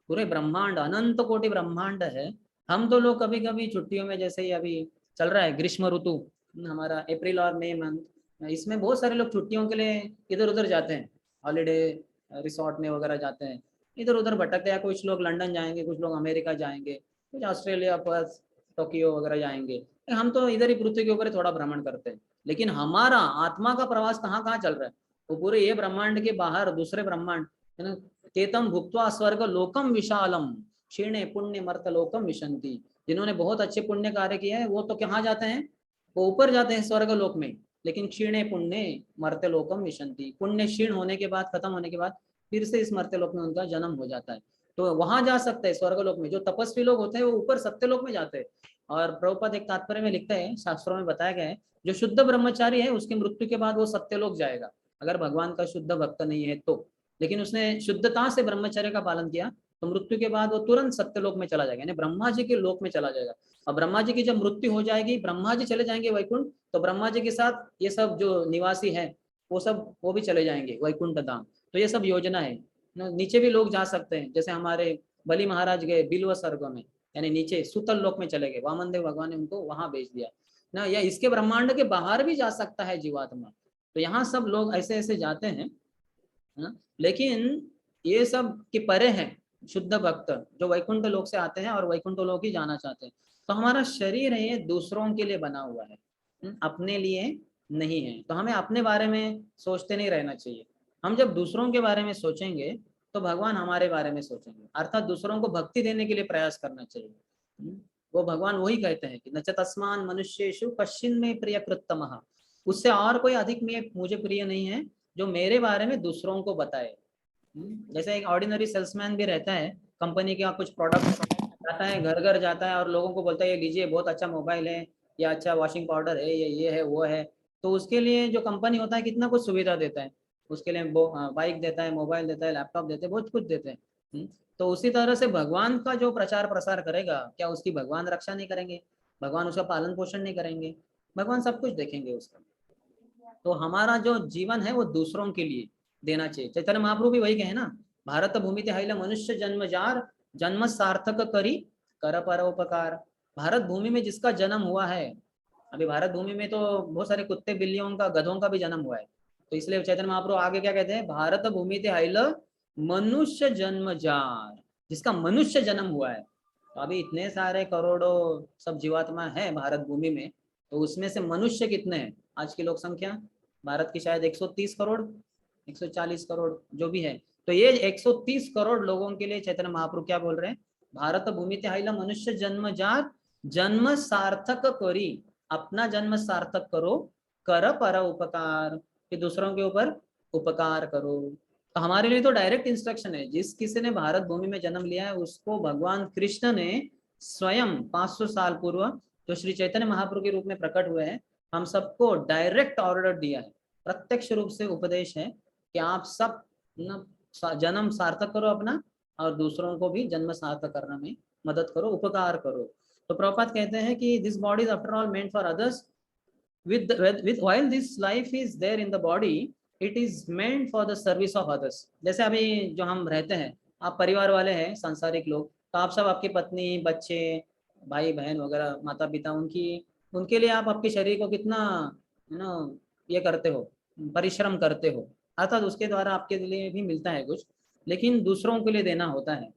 पूरे ब्रह्मांड अनंत कोटि ब्रह्मांड है, हम तो लोग कभी कभी छुट्टियों में, जैसे ही अभी चल रहा है ग्रीष्म ऋतु, हमारा अप्रैल और मई मंथ, इसमें बहुत सारे लोग छुट्टियों के लिए इधर उधर जाते हैं, हॉलीडे रिसोर्ट में वगैरह जाते हैं, इधर उधर भटकते हैं। कुछ लोग लंदन जाएंगे, कुछ लोग अमेरिका जाएंगे, कुछ ऑस्ट्रेलिया पर्थ टोक्यो वगैरह जाएंगे। हम तो इधर ही पृथ्वी के ऊपर ही थोड़ा भ्रमण करते हैं। लेकिन हमारा आत्मा का प्रवास कहाँ कहाँ चल रहा है, वो पूरे ये ब्रह्मांड के बाहर दूसरे ब्रह्मांड है ना। तेतम भुक्त्वा स्वर्ग लोकम विशालम क्षीणे पुण्य मर्त लोकम विशंति। जिन्होंने बहुत अच्छे पुण्य कार्य किए हैं वो तो कहाँ जाते हैं, वो ऊपर जाते हैं स्वर्ग लोक में। लेकिन क्षीणे पुण्य मर्त्य लोकम विशंति, पुण्य क्षीण होने के बाद, खत्म होने के बाद फिर से इस मर्त्य लोक में उनका जन्म हो जाता है। तो वहां जा सकते हैं स्वर्ग लोक में। जो तपस्वी लोग होते हैं वो ऊपर सत्य लोक में जाते हैं। और प्रभुपद एक तात्पर्य में लिखते हैं, शास्त्रों में बताया गया है, जो शुद्ध ब्रह्मचारी है उसकी मृत्यु के बाद वो सत्य लोक जाएगा, अगर भगवान का शुद्ध भक्त नहीं है तो। लेकिन उसने शुद्धता से ब्रह्मचर्य का पालन किया तो मृत्यु के बाद वो तुरंत सत्यलोक में चला जाएगा, यानी ब्रह्मा जी के लोक में चला जाएगा। और ब्रह्मा जी की जब मृत्यु हो जाएगी, ब्रह्मा जी चले जाएंगे वैकुंठ, तो ब्रह्मा जी के साथ ये सब जो निवासी है वो सब वो भी चले जाएंगे वैकुंठ धाम। तो ये सब योजना है। नीचे भी लोग जा सकते हैं, जैसे हमारे बलि महाराज गए बिल्व स्वर्ग में, यानी नीचे सुतल लोक में चले गए, वामन देव भगवान ने उनको वहां भेज दिया ना। या इसके ब्रह्मांड के बाहर भी जा सकता है जीवात्मा। तो यहाँ सब लोग ऐसे ऐसे जाते हैं ना। लेकिन ये सब के परे हैं शुद्ध भक्त, जो वैकुंठ लोक से आते हैं और वैकुंठ लोक ही जाना चाहते हैं। तो हमारा शरीर है ये दूसरों के लिए बना हुआ है, अपने लिए नहीं है। तो हमें अपने बारे में सोचते नहीं रहना चाहिए। हम जब दूसरों के बारे में सोचेंगे तो भगवान हमारे बारे में सोचेंगे, अर्थात दूसरों को भक्ति देने के लिए प्रयास करना चाहिए। वो भगवान वही कहते हैं कि न च तस्मान मनुष्येषु कश्चिन में प्रिय कृतमः, उससे और कोई अधिक में मुझे प्रिय नहीं है जो मेरे बारे में दूसरों को बताए। जैसे एक ऑर्डिनरी सेल्समैन भी रहता है, कंपनी का कुछ प्रोडक्ट जाता है, घर घर जाता है और लोगों को बोलता है ये लीजिए बहुत अच्छा मोबाइल है, या अच्छा वॉशिंग पाउडर है, ये है वो है। तो उसके लिए जो कंपनी होता है कितना कुछ सुविधा देता है, उसके लिए बाइक देता है, मोबाइल देता है, लैपटॉप देते हैं, बहुत कुछ देते हैं। तो उसी तरह से भगवान का जो प्रचार प्रसार करेगा, क्या उसकी भगवान रक्षा नहीं करेंगे, भगवान उसका पालन पोषण नहीं करेंगे? भगवान सब कुछ देखेंगे उसका। तो हमारा जो जीवन है वो दूसरों के लिए देना चाहिए। चैतन्य महाप्रभु भी वही कहे ना, भारत भूमि ते मनुष्य जन्म जार, जन्म सार्थक करी कर परोपकार। भारत भूमि में जिसका जन्म हुआ है, अभी भारत भूमि में तो बहुत सारे कुत्ते बिल्लियों का, गधों का भी जन्म हुआ है। तो इसलिए चैतन्य महाप्रभु आगे क्या कहते हैं, भारत भूमि ते मनुष्य जन्म जार, जिसका मनुष्य जन्म हुआ है। तो अभी इतने सारे करोड़ों सब जीवात्मा है भारत भूमि में, तो उसमें से मनुष्य कितने हैं? आज की लोक संख्या भारत की शायद 130 करोड़, 140 करोड़ जो भी है। तो ये 130 करोड़ लोगों के लिए चैतन्य महाप्रभु क्या बोल रहे हैं, भारत भूमि ते मनुष्य जन्म जार, जन्म सार्थक करी, अपना जन्म सार्थक करो, कर पर उपकार, कि दूसरों के ऊपर उपकार करो। तो हमारे लिए तो डायरेक्ट इंस्ट्रक्शन है, जिस किसी ने भारत भूमि में जन्म लिया है उसको भगवान कृष्ण ने स्वयं 500 साल पूर्व जो श्री चैतन्य महाप्रभु के रूप में प्रकट हुए हैं, हम सबको डायरेक्ट ऑर्डर दिया है, प्रत्यक्ष रूप से उपदेश है कि आप सब न जन्म सार्थक करो अपना, और दूसरों को भी जन्म सार्थक करने में मदद करो, उपकार करो। तो प्रभुपाद कहते हैं कि this body is after all meant for others, with while this life is there in the body, it is meant for the service of others। जैसे अभी जो हम रहते हैं, आप परिवार वाले हैं, सांसारिक लोग, तो आप सब आपकी पत्नी, बच्चे, भाई बहन वगैरह, माता पिता, उनकी उनके लिए आप आपके शरीर को कितना ये करते हो, परिश्रम करते हो, अर्थात उसके द्वारा आपके लिए भी मिलता है कुछ, लेकिन दूसरों के लिए देना होता है,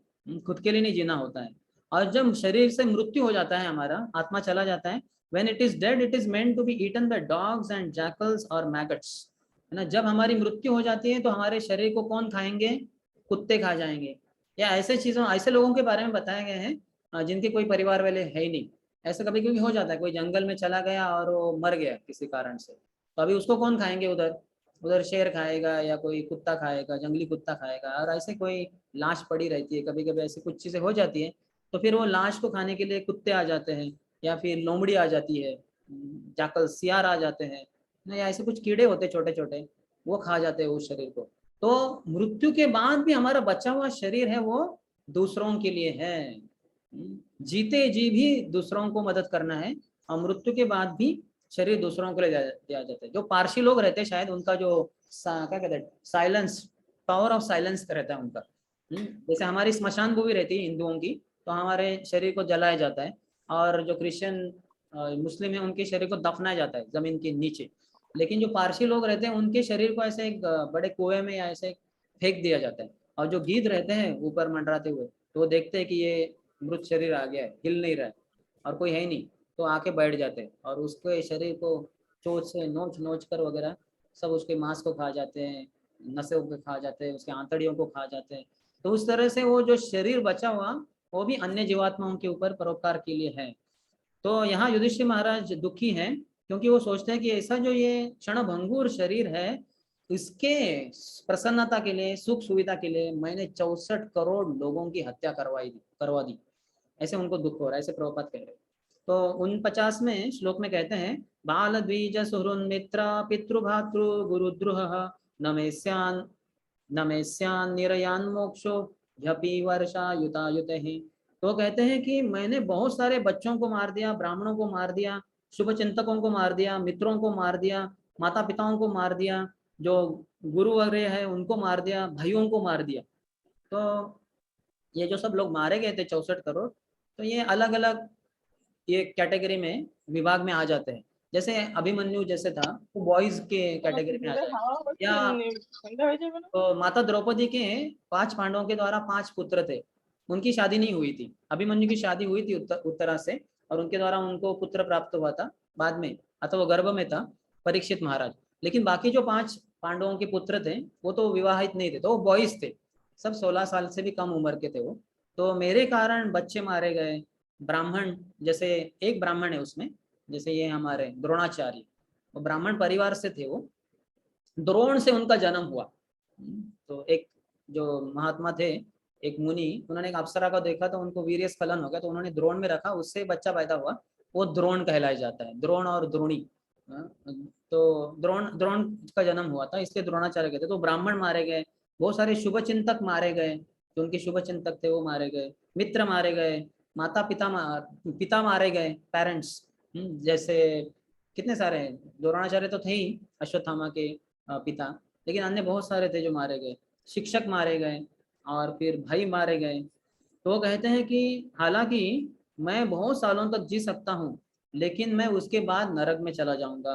खुद के लिए नहीं जीना होता है। और जब शरीर से मृत्यु हो जाता है, हमारा आत्मा चला जाता है, when it is dead it is meant to be eaten by dogs and jackals or maggots, है ना। जब हमारी मृत्यु हो जाती है तो हमारे शरीर को कौन खाएंगे, कुत्ते खा जाएंगे, या ऐसे चीजों, ऐसे लोगों के बारे में बताया गया है जिनके कोई परिवार वाले है ही नहीं। ऐसा कभी कभी हो जाता है, कोई जंगल में चला गया और वो मर गया किसी कारण से, तो अभी उसको कौन खाएंगे, उधर उधर शेर खाएगा या कोई कुत्ता खाएगा, जंगली कुत्ता खाएगा। और ऐसे कोई लाश पड़ी रहती है, कभी कभी ऐसी कुछ चीजें हो जाती है, तो फिर वो लाश को खाने के लिए कुत्ते आ जाते हैं, या फिर लोमड़ी आ जाती है, जाकल सियार आ जाते हैं ना, या ऐसे कुछ कीड़े होते हैं छोटे छोटे, वो खा जाते हैं उस शरीर को। तो मृत्यु के बाद भी हमारा बचा हुआ शरीर है वो दूसरों के लिए है। जीते जी भी दूसरों को मदद करना है, और मृत्यु के बाद भी शरीर दूसरों को ले दिया जाता है। जो पारसी लोग रहते हैं शायद उनका जो क्या कहते हैं, साइलेंस, पावर ऑफ साइलेंस रहता है उनका। जैसे हमारी स्मशान भूमि रहती है हिंदुओं की, तो हमारे शरीर को जलाया जाता है, और जो क्रिश्चियन मुस्लिम है उनके शरीर को दफनाया जाता है जमीन के नीचे। लेकिन जो पारसी लोग रहते हैं उनके शरीर को ऐसे एक बड़े कुएं में या ऐसे फेंक दिया जाता है, और जो गीध रहते हैं ऊपर मंडराते हुए, तो वो देखते हैं कि ये मृत शरीर आ गया है, हिल नहीं रहा है और कोई है ही नहीं, तो आके बैठ जाते हैं और उसके शरीर को चोंच से नोच नोच कर वगैरह सब उसके मांस को खा जाते हैं, नसों को खा जाते हैं, उसके आंतड़ियों को खा जाते हैं। तो उस तरह से वो जो शरीर बचा हुआ वो भी अन्य जीवात्माओं के ऊपर परोपकार के लिए है। तो यहाँ युधिष्ठिर महाराज दुखी हैं, क्योंकि वो सोचते हैं कि ऐसा जो ये क्षणभंगुर शरीर है, इसके प्रसन्नता के लिए, सुख सुविधा के लिए मैंने 64 करोड़ लोगों की हत्या करवा दी। ऐसे उनको दुख हो रहा है, ऐसे प्रभुपाद कह रहे हैं। तो 49वें श्लोक में कहते हैं, बाल द्विज सुहृन्मित्र पितृभातृ गुरुद्रुह नमेस्यान निरयान मोक्षो झपी वर्षा युतायुत ही। तो कहते हैं कि मैंने बहुत सारे बच्चों को मार दिया, ब्राह्मणों को मार दिया, शुभ चिंतकों को मार दिया, मित्रों को मार दिया, माता पिताओं को मार दिया, जो गुरु वगैरह है उनको मार दिया, भाइयों को मार दिया। तो ये जो सब लोग मारे गए थे 64 करोड़, तो ये अलग अलग ये कैटेगरी में विभाग में आ जाते हैं। जैसे अभिमन्यु जैसे था वो बॉयज के कैटेगरी में आ जाएगा। या तो माता द्रौपदी के 5 पांडवों के द्वारा 5 पुत्र थे, उनकी शादी नहीं हुई थी। अभिमन्यु की शादी हुई थी उत्तरा से, और उनके द्वारा उनको पुत्र प्राप्त हुआ था बाद में, अथवा वो गर्भ में था, परीक्षित महाराज। लेकिन बाकी जो 5 पांडवों के पुत्र थे वो तो विवाहित नहीं थे, तो वो बॉयज थे, सब 16 साल से भी कम उम्र के थे वो। तो मेरे कारण बच्चे मारे गए। ब्राह्मण, जैसे एक ब्राह्मण है उसमें, जैसे ये हमारे द्रोणाचार्य, वो ब्राह्मण परिवार से थे, वो द्रोण से उनका जन्म हुआ। तो एक जो महात्मा थे, एक मुनि, उन्होंने एक अप्सरा को देखा तो उनको वीर्य स्खलन हो गया, तो उन्होंने द्रोण में रखा, उससे बच्चा पैदा हुआ, वो द्रोण कहलाया जाता है, द्रोण और द्रोणी। तो द्रोण द्रोण का जन्म हुआ था, इसलिए द्रोणाचार्य कहते। तो ब्राह्मण मारे गए, बहुत सारे शुभ चिंतक मारे गए, जो उनके शुभ चिंतक थे वो मारे गए, मित्र मारे गए, माता पिता मारे गए, पेरेंट्स। जैसे कितने सारे हैं, द्रोणाचार्य तो थे ही अश्वत्थामा के पिता, लेकिन अन्य बहुत सारे थे जो मारे गए, शिक्षक मारे गए, और फिर भाई मारे गए। तो वो कहते हैं कि हालांकि मैं बहुत सालों तक जी सकता हूँ, लेकिन मैं उसके बाद नरक में चला जाऊंगा,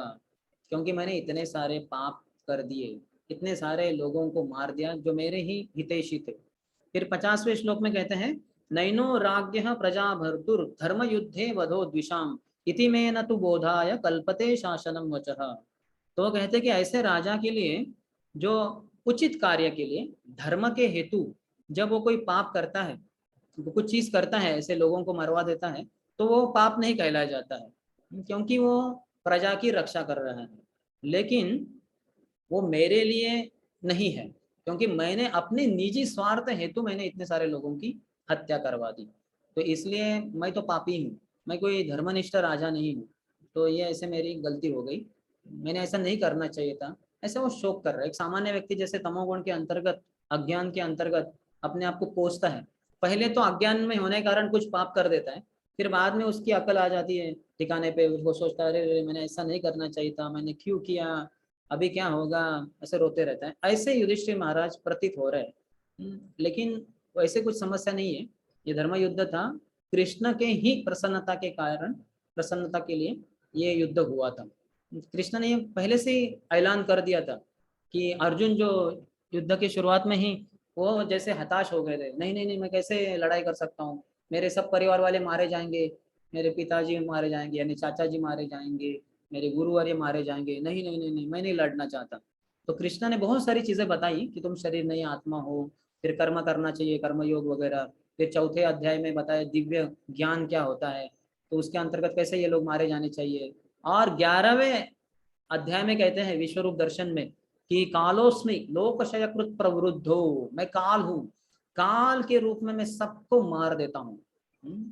क्योंकि मैंने इतने सारे पाप कर दिए, इतने सारे लोगों को मार दिया जो मेरे ही हितैषी थे। फिर 50वें श्लोक में कहते हैं, नैनो राज्ञः प्रजा भर्तुर धर्म युद्धे वधो द्विषाम इति में न तु बोधाय कल्पते शासनम वचः। तो वो कहते कि ऐसे राजा के लिए जो उचित कार्य के लिए धर्म के हेतु जब वो कोई पाप करता है, वो कुछ चीज करता है, ऐसे लोगों को मरवा देता है, तो वो पाप नहीं कहलाया जाता है, क्योंकि वो प्रजा की रक्षा कर रहा है। लेकिन वो मेरे लिए नहीं है, क्योंकि मैंने अपने निजी स्वार्थ हेतु मैंने इतने सारे लोगों की हत्या करवा दी, तो इसलिए मैं तो पापी हूँ, मैं कोई धर्मनिष्ठ राजा नहीं हूँ। तो ये ऐसे मेरी गलती हो गई, मैंने ऐसा नहीं करना चाहिए था। ऐसे वो शोक कर रहा है, एक सामान्य व्यक्ति जैसे तमोगुण के अंतर्गत, अज्ञान के अंतर्गत अपने आप को कोसता है। पहले तो अज्ञान में होने के कारण कुछ पाप कर देता है, फिर बाद में उसकी अकल आ जाती है ठिकाने पे, उसको सोचता है अरे मैंने ऐसा नहीं करना चाहिए था, मैंने क्यों किया, अभी क्या होगा, ऐसे रोते रहता है। ऐसे युधिष्ठिर महाराज प्रतीत हो रहे हैं। लेकिन वैसे कुछ समस्या नहीं है, ये धर्म युद्ध था, कृष्ण के ही प्रसन्नता के कारण, प्रसन्नता के लिए ये युद्ध हुआ था। कृष्ण ने पहले से ही ऐलान कर दिया था कि अर्जुन जो युद्ध की शुरुआत में ही वो जैसे हताश हो गए थे, नहीं नहीं नहीं मैं कैसे लड़ाई कर सकता हूँ, मेरे सब परिवार वाले मारे जाएंगे, मेरे पिताजी मारे जाएंगे यानी चाचा जी मारे जाएंगे, मेरे गुरुवर्य मारे जाएंगे, नहीं नहीं नहीं नहीं मैं नहीं लड़ना चाहता। तो कृष्णा ने बहुत सारी चीजें बताई कि तुम शरीर नहीं आत्मा हो, फिर कर्म करना चाहिए, कर्मयोग वगैरह। फिर चौथे अध्याय में बताया दिव्य ज्ञान क्या होता है, तो उसके अंतर्गत कैसे ये लोग मारे जाने चाहिए। और 11वें अध्याय में कहते हैं विश्वरूप दर्शन में कि कालोस्मि लोकक्षयकृत प्रवृद्धो, मैं काल हूँ, काल के रूप में मैं सबको मार देता हूँ।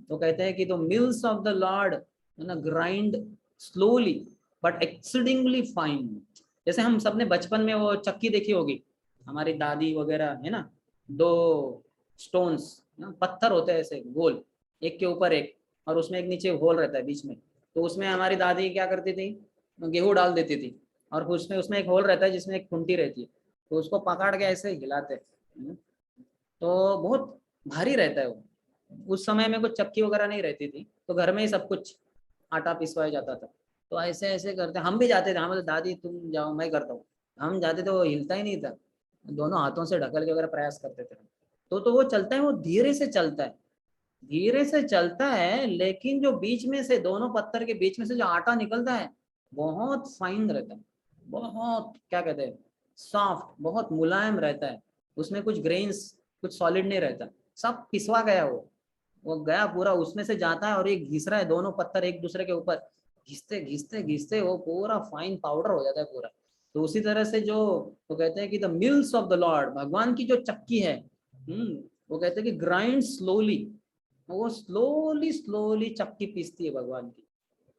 तो कहते हैं कि तो मिल्स ऑफ द लॉर्ड ना grind slowly but exceedingly fine. जैसे हम सबने बचपन में वो चक्की देखी होगी, हमारी दादी वगैरह है ना, 2 स्टोन्स पत्थर होते हैं ऐसे गोल, एक के ऊपर एक, और उसमें एक नीचे होल रहता है बीच में, तो उसमें हमारी दादी क्या करती थी, गेहूं डाल देती थी, और उसमें उसमें एक होल रहता है जिसमें एक खूंटी रहती है, तो उसको पकड़ के ऐसे हिलाते। तो बहुत भारी रहता है वो। उस समय में कुछ चक्की वगैरह नहीं रहती थी, तो घर में ही सब कुछ आटा पिसवाया जाता था। तो ऐसे ऐसे करते हम भी जाते थे, हम बोले दादी तुम जाओ मैं करता हूँ। हम जाते थे, वो हिलता ही नहीं था, दोनों हाथों से ढकल के वगैरह प्रयास करते थे। तो वो चलता है, वो धीरे से चलता है, धीरे से चलता है, लेकिन जो बीच में से दोनों पत्थर के बीच में से जो आटा निकलता है बहुत फाइन रहता है, बहुत क्या कहते हैं सॉफ्ट, बहुत मुलायम रहता है। उसमें कुछ ग्रेन्स, कुछ सॉलिड नहीं रहता, सब पिसवा गया वो गया पूरा उसमें से जाता है, और ये घिस रहा है, दोनों पत्थर एक दूसरे के ऊपर घिसते घिसते घिसते वो पूरा फाइन पाउडर हो जाता है पूरा। तो उसी तरह से जो वो कहते हैं कि the mills of the Lord, भगवान की जो चक्की है, वो कहते हैं कि ग्राइंड स्लोली, वो स्लोली स्लोली चक्की पीसती है भगवान की।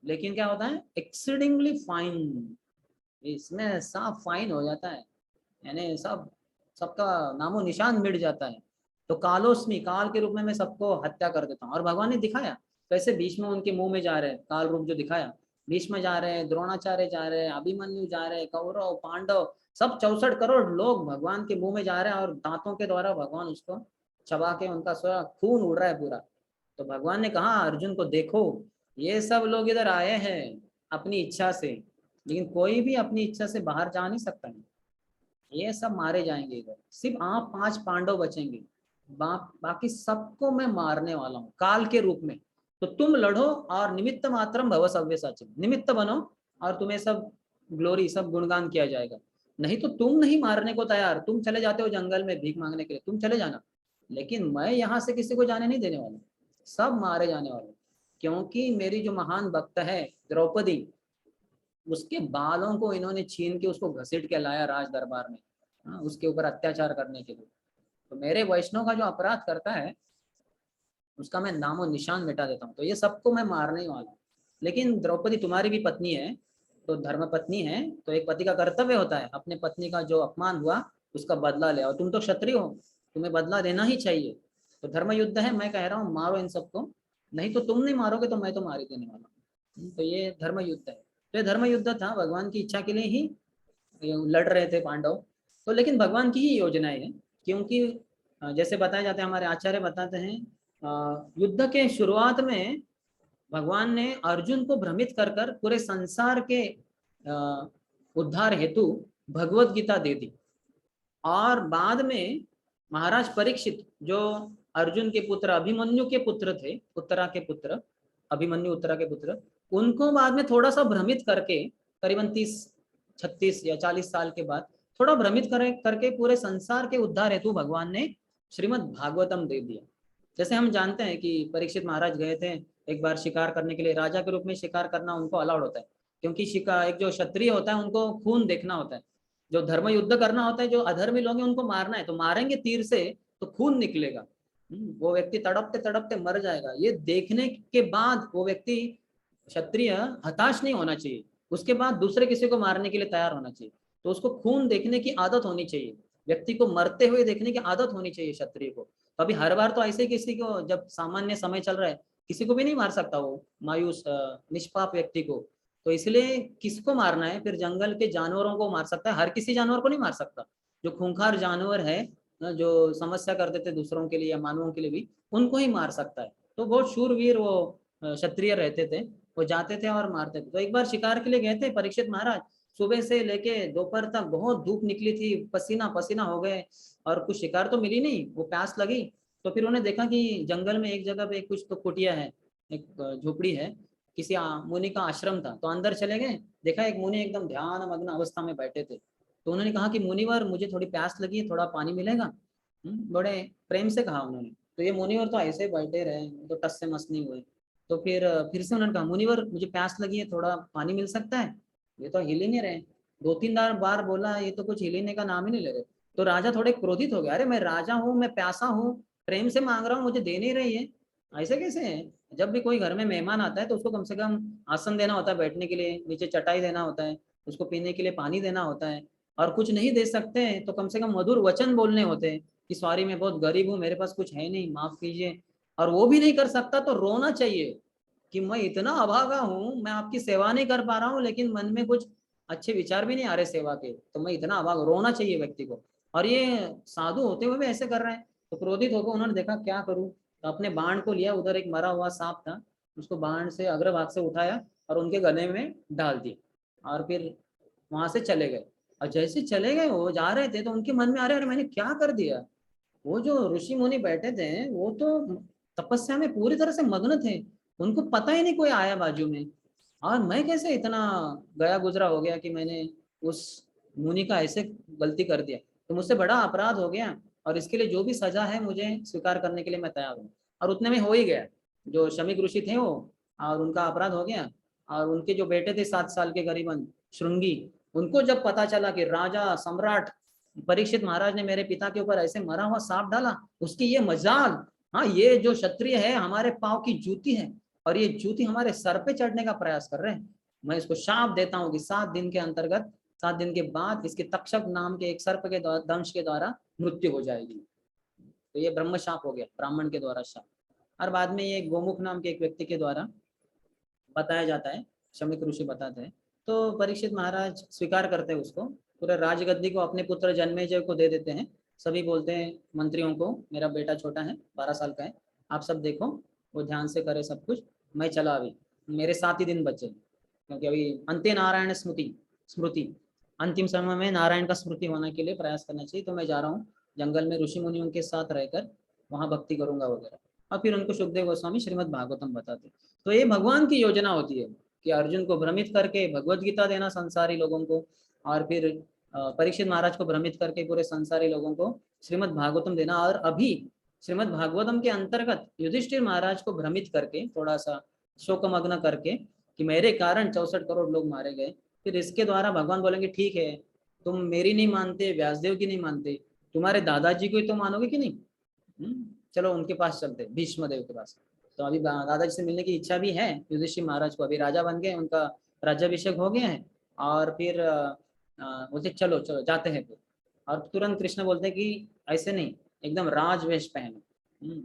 लेकिन क्या होता है, एक्सीडिंगली फाइन, इसमें सब फाइन हो जाता है, यानी सब सबका नामो निशान मिट जाता है। तो कालोस्मी, काल के रूप में मैं सबको हत्या कर देता हूँ। और भगवान ने दिखाया कैसे भीष्म में उनके मुंह में जा रहे हैं, काल रूप जो दिखाया, भीष्म जा रहे हैं, द्रोणाचार्य जा रहे हैं, अभिमन्यु जा रहे हैं, कौरव पांडव सब 64 करोड़ लोग भगवान के मुंह में जा रहे हैं, और दांतों के द्वारा भगवान उसको चबा के उनका स्वयं खून उड़ रहा है पूरा। तो भगवान ने कहा अर्जुन को, देखो ये सब लोग इधर आए हैं अपनी इच्छा से, लेकिन कोई भी अपनी इच्छा से बाहर जा नहीं सकता है, ये सब मारे जाएंगे, इधर सिर्फ आप 5 पांडव बचेंगे, बाकी सबको मैं मारने वाला हूँ काल के रूप में। तो तुम लड़ो और निमित्त मात्रम भव सव्यसाची, निमित्त बनो और तुम्हें सब ग्लोरी, सब गुणगान किया जाएगा। नहीं तो तुम नहीं मारने को तैयार, तुम चले जाते हो जंगल में भीख मांगने के लिए, तुम चले जाना, लेकिन मैं यहाँ से किसी को जाने नहीं देने वाला, सब मारे जाने वाले। क्योंकि मेरी जो महान भक्त है द्रौपदी, उसके बालों को इन्होंने छीन के उसको घसीट के लाया राज दरबार में, उसके ऊपर अत्याचार करने के लिए। तो मेरे वैष्णव का जो अपराध करता है उसका मैं नामो निशान मिटा देता हूँ, तो ये सबको मैं मारने ही वाला हूँ। लेकिन द्रौपदी तुम्हारी भी पत्नी है, तो धर्म पत्नी है, तो एक पति का कर्तव्य होता है अपने पत्नी का जो अपमान हुआ उसका बदला ले, और तुम तो क्षत्रिय हो, तुम्हें बदला देना ही चाहिए। तो धर्म युद्ध है, मैं कह रहा हूँ मारो इन सबको, नहीं तो तुम नहीं मारोगे तो मैं तो मार ही देने वाला हूँ। तो ये धर्म युद्ध है, तो ये धर्म युद्ध था, भगवान की इच्छा के लिए ही लड़ रहे थे पांडव। तो लेकिन भगवान की ही योजनाएं है, क्योंकि जैसे बताया जाता है, हमारे आचार्य बताते हैं युद्ध के शुरुआत में भगवान ने अर्जुन को भ्रमित कर कर पूरे संसार के उद्धार हेतु भगवत गीता दे दी। और बाद में महाराज परीक्षित जो अर्जुन के पुत्र अभिमन्यु के पुत्र थे, उत्तरा के पुत्र, अभिमन्यु उत्तरा के पुत्र, उनको बाद में थोड़ा सा भ्रमित करके करीबन 30, 36 या 40 साल के बाद थोड़ा भ्रमित करके पूरे संसार के उद्धार हेतु भगवान ने श्रीमद् भागवतम दे दिया। जैसे हम जानते हैं कि परीक्षित महाराज गए थे एक बार शिकार करने के लिए, राजा के रूप में शिकार करना उनको अलाउड होता है, क्योंकि शिकार एक जो क्षत्रिय होता है उनको खून देखना होता है, जो धर्म युद्ध करना होता है, जो अधर्मी लोग हैं उनको मारना है, तो मारेंगे तीर से तो खून निकलेगा, वो व्यक्ति तड़पते तड़पते मर जाएगा, ये देखने के बाद वो व्यक्ति क्षत्रिय हताश नहीं होना चाहिए, उसके बाद दूसरे किसी को मारने के लिए तैयार होना चाहिए। तो उसको खून देखने की आदत होनी चाहिए, व्यक्ति को मरते हुए देखने की आदत होनी चाहिए क्षत्रिय को। तो अभी हर बार तो ऐसे ही किसी को, जब सामान्य समय चल रहा है, किसी को भी नहीं मार सकता वो मायूस निष्पाप व्यक्ति को। तो इसलिए किसको मारना है, फिर जंगल के जानवरों को मार सकता है, हर किसी जानवर को नहीं मार सकता। जो खूंखार जानवर है, जो समस्या कर देते दूसरों के लिए या मानवों के लिए भी, उनको ही मार सकता है। तो बहुत शूरवीर वो क्षत्रिय रहते थे, वो जाते थे और मारते थे। तो एक बार शिकार के लिए गए थे परीक्षित महाराज, सुबह से लेके दोपहर तक बहुत धूप निकली थी, पसीना पसीना हो गए, और कुछ शिकार तो मिली नहीं, वो प्यास लगी। तो फिर उन्हें देखा कि जंगल में एक जगह पे कुछ तो कुटिया है, एक झोपड़ी है, किसी मुनि का आश्रम था। तो अंदर चले गए, देखा एक मुनि एकदम ध्यान मग्न अवस्था में बैठे थे। तो उन्होंने कहा कि मुनिवर मुझे थोड़ी प्यास लगी है, थोड़ा पानी मिलेगा। बड़े प्रेम से कहा उन्होंने। तो ये मुनिवर तो ऐसे ही बैठे रहे, तो टस से मस नहीं हुए। तो फिर से उन्होंने कहा मुनिवर मुझे प्यास लगी है, थोड़ा पानी मिल सकता है। ये तो हिल ही नहीं रहे, 2-3 बार बोला, ये तो कुछ हिलने का नाम ही नहीं ले रहे। तो राजा थोड़े क्रोधित हो गए, अरे मैं राजा हूँ, मैं प्यासा हूँ, प्रेम से मांग रहा हूँ, मुझे दे नहीं रही है, ऐसे कैसे है। जब भी कोई घर में मेहमान आता है तो उसको कम से कम आसन देना होता है बैठने के लिए, नीचे चटाई देना होता है, उसको पीने के लिए पानी देना होता है। और कुछ नहीं दे सकते हैं तो कम से कम मधुर वचन बोलने होते हैं कि सॉरी मैं बहुत गरीब हूँ, मेरे पास कुछ है नहीं, माफ कीजिए। और वो भी नहीं कर सकता तो रोना चाहिए कि मैं इतना अभागा हूँ, मैं आपकी सेवा नहीं कर पा रहा हूँ, लेकिन मन में कुछ अच्छे विचार भी नहीं आ रहे सेवा के, तो मैं इतना अभागा, रोना चाहिए व्यक्ति को। और ये साधु होते हुए भी ऐसे कर रहे हैं। तो क्रोधित होकर उन्होंने देखा क्या करूं, तो अपने बाण को लिया, उधर एक मरा हुआ सांप था, उसको बाण से अग्रभाग से उठाया और उनके गले में डाल दिया और फिर वहां से चले गए। और जैसे चले गए वो जा रहे थे तो उनके मन में आ रहे अरे मैंने क्या कर दिया। वो जो ऋषि मुनि बैठे थे वो तो तपस्या में पूरी तरह से मग्न थे, उनको पता ही नहीं कोई आया बाजू में, और मैं कैसे इतना गया गुजरा हो गया कि मैंने उस मुनि का ऐसे गलती कर दिया, तो मुझसे बड़ा अपराध हो गया और इसके लिए जो भी सजा है मुझे स्वीकार करने के लिए मैं तैयार हूँ। और उतने में हो ही गया, जो शमीक ऋषि थे वो, और उनका अपराध हो गया। और उनके जो बेटे थे 7 साल के करीबन श्रृंगी, उनको जब पता चला कि राजा सम्राट परीक्षित महाराज ने मेरे पिता के ऊपर ऐसे मरा हुआ सांप डाला, उसकी ये मजाल, हाँ ये जो क्षत्रिय है हमारे पाँव की जूती है और ये जूती हमारे सर पे चढ़ने का प्रयास कर रहे हैं, मैं इसको शाप देता हूँ कि 7 दिन के अंतर्गत 7 दिन के बाद इसके तक्षक नाम के एक सर्प के दंश के द्वारा मृत्यु हो जाएगी। तो ये ब्रह्म शाप हो गया, ब्राह्मण के द्वारा शाप। और बाद में ये गोमुख नाम के एक व्यक्ति के द्वारा बताया जाता है, शमीक ऋषि बताते हैं। तो परीक्षित महाराज स्वीकार करते हैं उसको, पूरे राजगद्दी को अपने पुत्र जन्मेजय को दे देते हैं। सभी बोलते हैं मंत्रियों को मेरा बेटा छोटा है 12 साल का है, आप सब देखो वो ध्यान से करे सब कुछ, मैं चला अभी, मेरे 7 ही दिन बचे क्योंकि अभी अंत्य नारायण स्मृति स्मृति अंतिम समय में नारायण का स्मृति होने के लिए प्रयास करना चाहिए, तो मैं जा रहा हूँ जंगल में ऋषि मुनियों के साथ रहकर वहाँ भक्ति करूंगा वगैरह। और फिर उनको सुखदेव गोस्वामी श्रीमद् भागवतम बताते। तो ये भगवान की योजना होती है कि अर्जुन को भ्रमित करके भगवत गीता देना संसारी लोगों को, और फिर परीक्षित महाराज को भ्रमित करके पूरे संसारी लोगों को श्रीमद् भागवतम देना। और अभी श्रीमद् भागवतम के अंतर्गत युधिष्ठिर महाराज को भ्रमित करके थोड़ा सा शोकमग्न करके कि मेरे कारण 64 करोड़ लोग मारे गए, फिर इसके द्वारा भगवान बोलेंगे ठीक है तुम मेरी नहीं मानते, व्यासदेव की नहीं मानते, तुम्हारे दादाजी को ही तो मानोगे कि नहीं, चलो उनके पास चलते, भीष्म देव के पास। तो अभी दादाजी से मिलने की इच्छा भी है युधिष्ठिर महाराज को, अभी राजा बन गए, उनका राज्याभिषेक हो गया है। और फिर बोलते चलो चलो जाते हैं फिर। और तुरंत कृष्ण बोलते हैं कि ऐसे नहीं, एकदम राजवेश पहनो,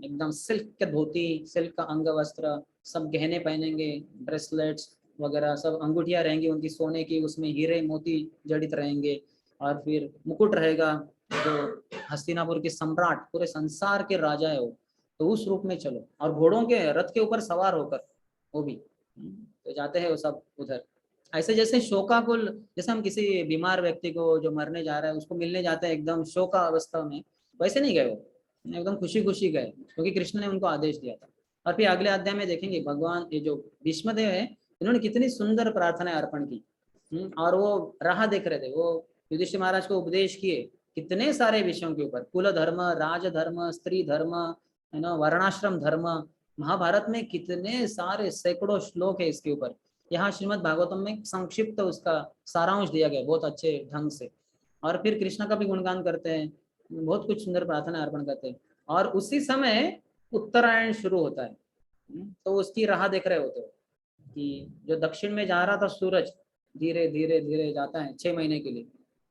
एकदम सिल्क के धोती, सिल्क का अंग वस्त्र, सब गहने पहनेंगे, ब्रेसलेट्स वगैरह सब, अंगूठियां रहेंगी उनकी सोने की, उसमें हीरे मोती जड़ित रहेंगे, और फिर मुकुट रहेगा, जो हस्तिनापुर के सम्राट पूरे संसार के राजा है वो, तो उस रूप में चलो, और घोड़ों के रथ के ऊपर सवार होकर वो भी। तो जाते हैं वो सब उधर, ऐसे जैसे शोकाकुल, जैसे हम किसी बीमार व्यक्ति को जो मरने जा रहा है उसको मिलने जाते हैं एकदम शोका अवस्था में, वैसे नहीं गए वो, एकदम खुशी खुशी गए क्योंकि कृष्ण ने उनको आदेश दिया था। और फिर अगले अध्याय में देखेंगे भगवान ये जो भीष्मदेव है इन्होंने कितनी सुंदर प्रार्थना अर्पण की, और वो राह देख रहे थे, वो युधिष्ठिर महाराज को उपदेश किए कितने सारे विषयों के ऊपर, कुल धर्म, राज धर्म, स्त्री धर्म, है ना, वर्णाश्रम धर्म, महाभारत में कितने सारे सैकड़ों श्लोक है इसके ऊपर। यहाँ श्रीमद् भागवतम में संक्षिप्त उसका सारांश दिया गया बहुत अच्छे ढंग से। और फिर कृष्ण का भी गुणगान करते हैं, बहुत कुछ सुंदर प्रार्थना अर्पण करते हैं। और उसी समय उत्तरायण शुरू होता है, तो उसकी राह देख रहे होते हो कि जो दक्षिण में जा रहा था सूरज धीरे धीरे धीरे जाता है 6 महीने के लिए,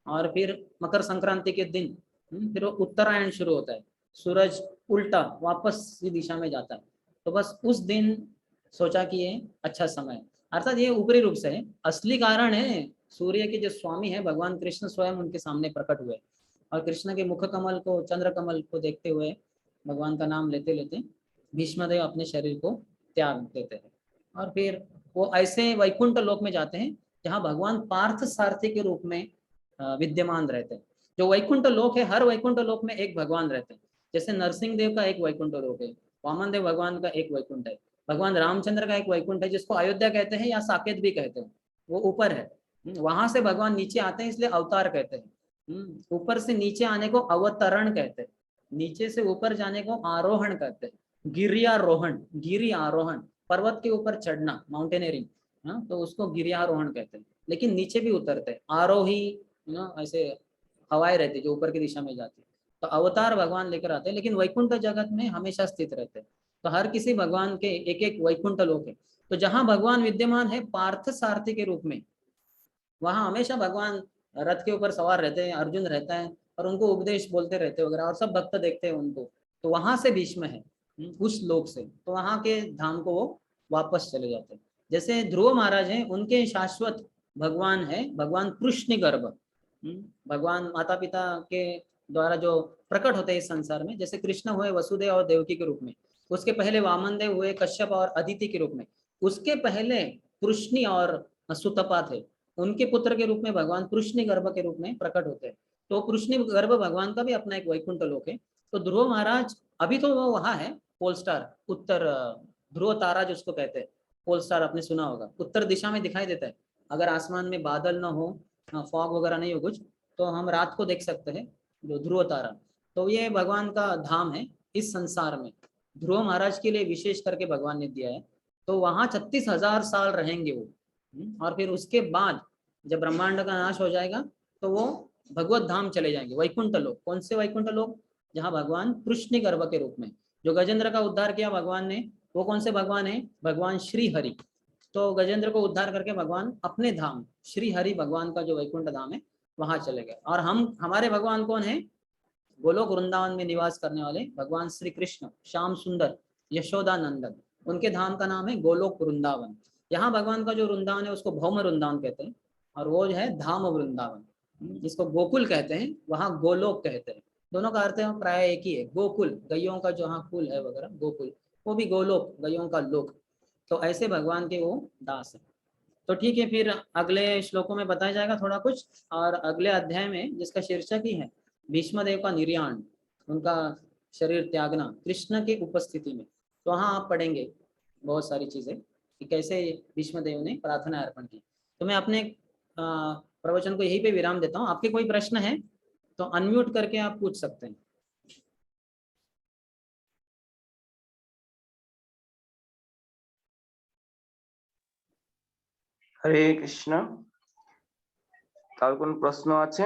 और फिर मकर संक्रांति के दिन फिर वो उत्तरायण शुरू होता है, सूरज उल्टा वापस इसी दिशा में जाता है। तो बस उस दिन सोचा कि ये अच्छा समय है, अर्थात ये ऊपरी रूप से है, असली कारण है सूर्य के जो स्वामी है भगवान कृष्ण स्वयं उनके सामने प्रकट हुए, और कृष्ण के मुख कमल को, चंद्र कमल को देखते हुए भगवान का नाम लेते लेते भीष्मदेव अपने शरीर को त्याग देते हैं। और फिर वो ऐसे वैकुंठ लोक में जाते हैं जहाँ भगवान पार्थ सारथी के रूप में विद्यमान रहते हैं। जो वैकुंठ लोक है, हर वैकुंठ लोक में एक भगवान रहते हैं, जैसे नरसिंह देव का एक वैकुंठ लोक है, वामन देव भगवान का एक वैकुंठ है, भगवान रामचंद्र का एक वैकुंठ है जिसको अयोध्या कहते हैं या साकेत भी कहते हैं, वो ऊपर है। वहां से भगवान नीचे आते हैं इसलिए अवतार कहते हैं। ऊपर से नीचे आने को अवतरण कहते हैं, नीचे से ऊपर जाने को आरोहण कहते हैं, गिरियारोहण, गिरि आरोहण, पर्वत के ऊपर चढ़ना, माउंटेनियरिंग, हाँ तो उसको गिरियारोहण कहते हैं। लेकिन नीचे भी उतरते हैं, आरोही ना, ऐसे हवाएं रहती जो ऊपर की दिशा में जाती, तो अवतार भगवान लेकर आते हैं, लेकिन वैकुंठ जगत में हमेशा स्थित रहते हैं। तो हर किसी भगवान के एक एक वैकुंठ लोक है। तो जहां भगवान विद्यमान है पार्थ सारथी के रूप में, वहां हमेशा भगवान रथ के ऊपर सवार रहते हैं, अर्जुन रहता है और उनको उपदेश बोलते रहते हैं वगैरह, और सब भक्त देखते हैं उनको। तो वहां से भीष्म है उस लोक से, तो वहां के धाम को वो वापस चले जाते हैं। जैसे ध्रुव महाराज हैं, उनके शाश्वत भगवान है भगवान कृष्ण गर्भ, भगवान माता पिता के द्वारा जो प्रकट होते हैं इस संसार में, जैसे कृष्ण हुए वसुदेव और देवकी के रूप में, उसके पहले वामन देव हुए कश्यप और अदिति के रूप में। उसके पहले कृष्णी और सुतपा थे, उनके पुत्र के रूप में भगवान कृष्ण गर्भ के रूप में प्रकट होते हैं। तो कृष्ण गर्भ भगवान का भी अपना एक वैकुंठ लोक है। तो ध्रुव महाराज अभी तो वो वहां है, पोल स्टार, उत्तर ध्रुव तारा जिसको कहते हैं, पोल स्टार आपने सुना होगा, उत्तर दिशा में दिखाई देता है। अगर आसमान में बादल ना हो, फॉग वगैरह नहीं हो कुछ, तो हम रात को देख सकते हैं जो ध्रुव तारा। तो ये भगवान का धाम है इस संसार में, ध्रुव महाराज के लिए विशेष करके भगवान ने दिया है। तो वहां 36,000 साल रहेंगे वो। और फिर उसके बाद जब ब्रह्मांड का नाश हो जाएगा तो वो भगवत धाम चले जाएंगे, वैकुंठ लोक। कौन से वैकुंठ लोक? जहाँ भगवान कृष्ण गर्भ के रूप में, जो गजेंद्र का उद्धार किया भगवान ने, वो कौन से भगवान है? भगवान श्री हरि। तो गजेंद्र को उद्धार करके भगवान अपने धाम श्री हरि भगवान का जो वैकुंठ धाम है वहां चले गए। और हम, हमारे भगवान कौन है? गोलोक वृंदावन में निवास करने वाले भगवान श्री कृष्ण, श्याम सुंदर, यशोदा नंदन, उनके धाम का नाम है गोलोक वृंदावन। यहाँ भगवान का जो वृंदावन है उसको भौम वृंदावन कहते हैं, और वो जो है धाम वृंदावन, जिसको गोकुल कहते हैं, वहाँ गोलोक कहते हैं। दोनों का अर्थ है प्राय एक ही है, गोकुल, गैयों का जो हाँ कुल है वगैरह, गोकुल, वो भी गोलोक, गैयों का लोक। तो ऐसे भगवान के वो दास है। तो ठीक है, फिर अगले श्लोकों में बताया जाएगा थोड़ा कुछ। और अगले अध्याय में जिसका शीर्षक ही है भीष्म देव का निर्याण, उनका शरीर त्यागना कृष्ण की उपस्थिति में। तो हाँ, आप पढ़ेंगे बहुत सारी चीजें कि कैसे भीष्म देव ने प्रार्थना अर्पण की। तो मैं अपने प्रवचन को यहीं पे विराम देता हूँ। आपके कोई प्रश्न है तो अनम्यूट करके आप पूछ सकते हैं। হরে কৃষ্ণ। কার কোন প্রশ্ন আছে?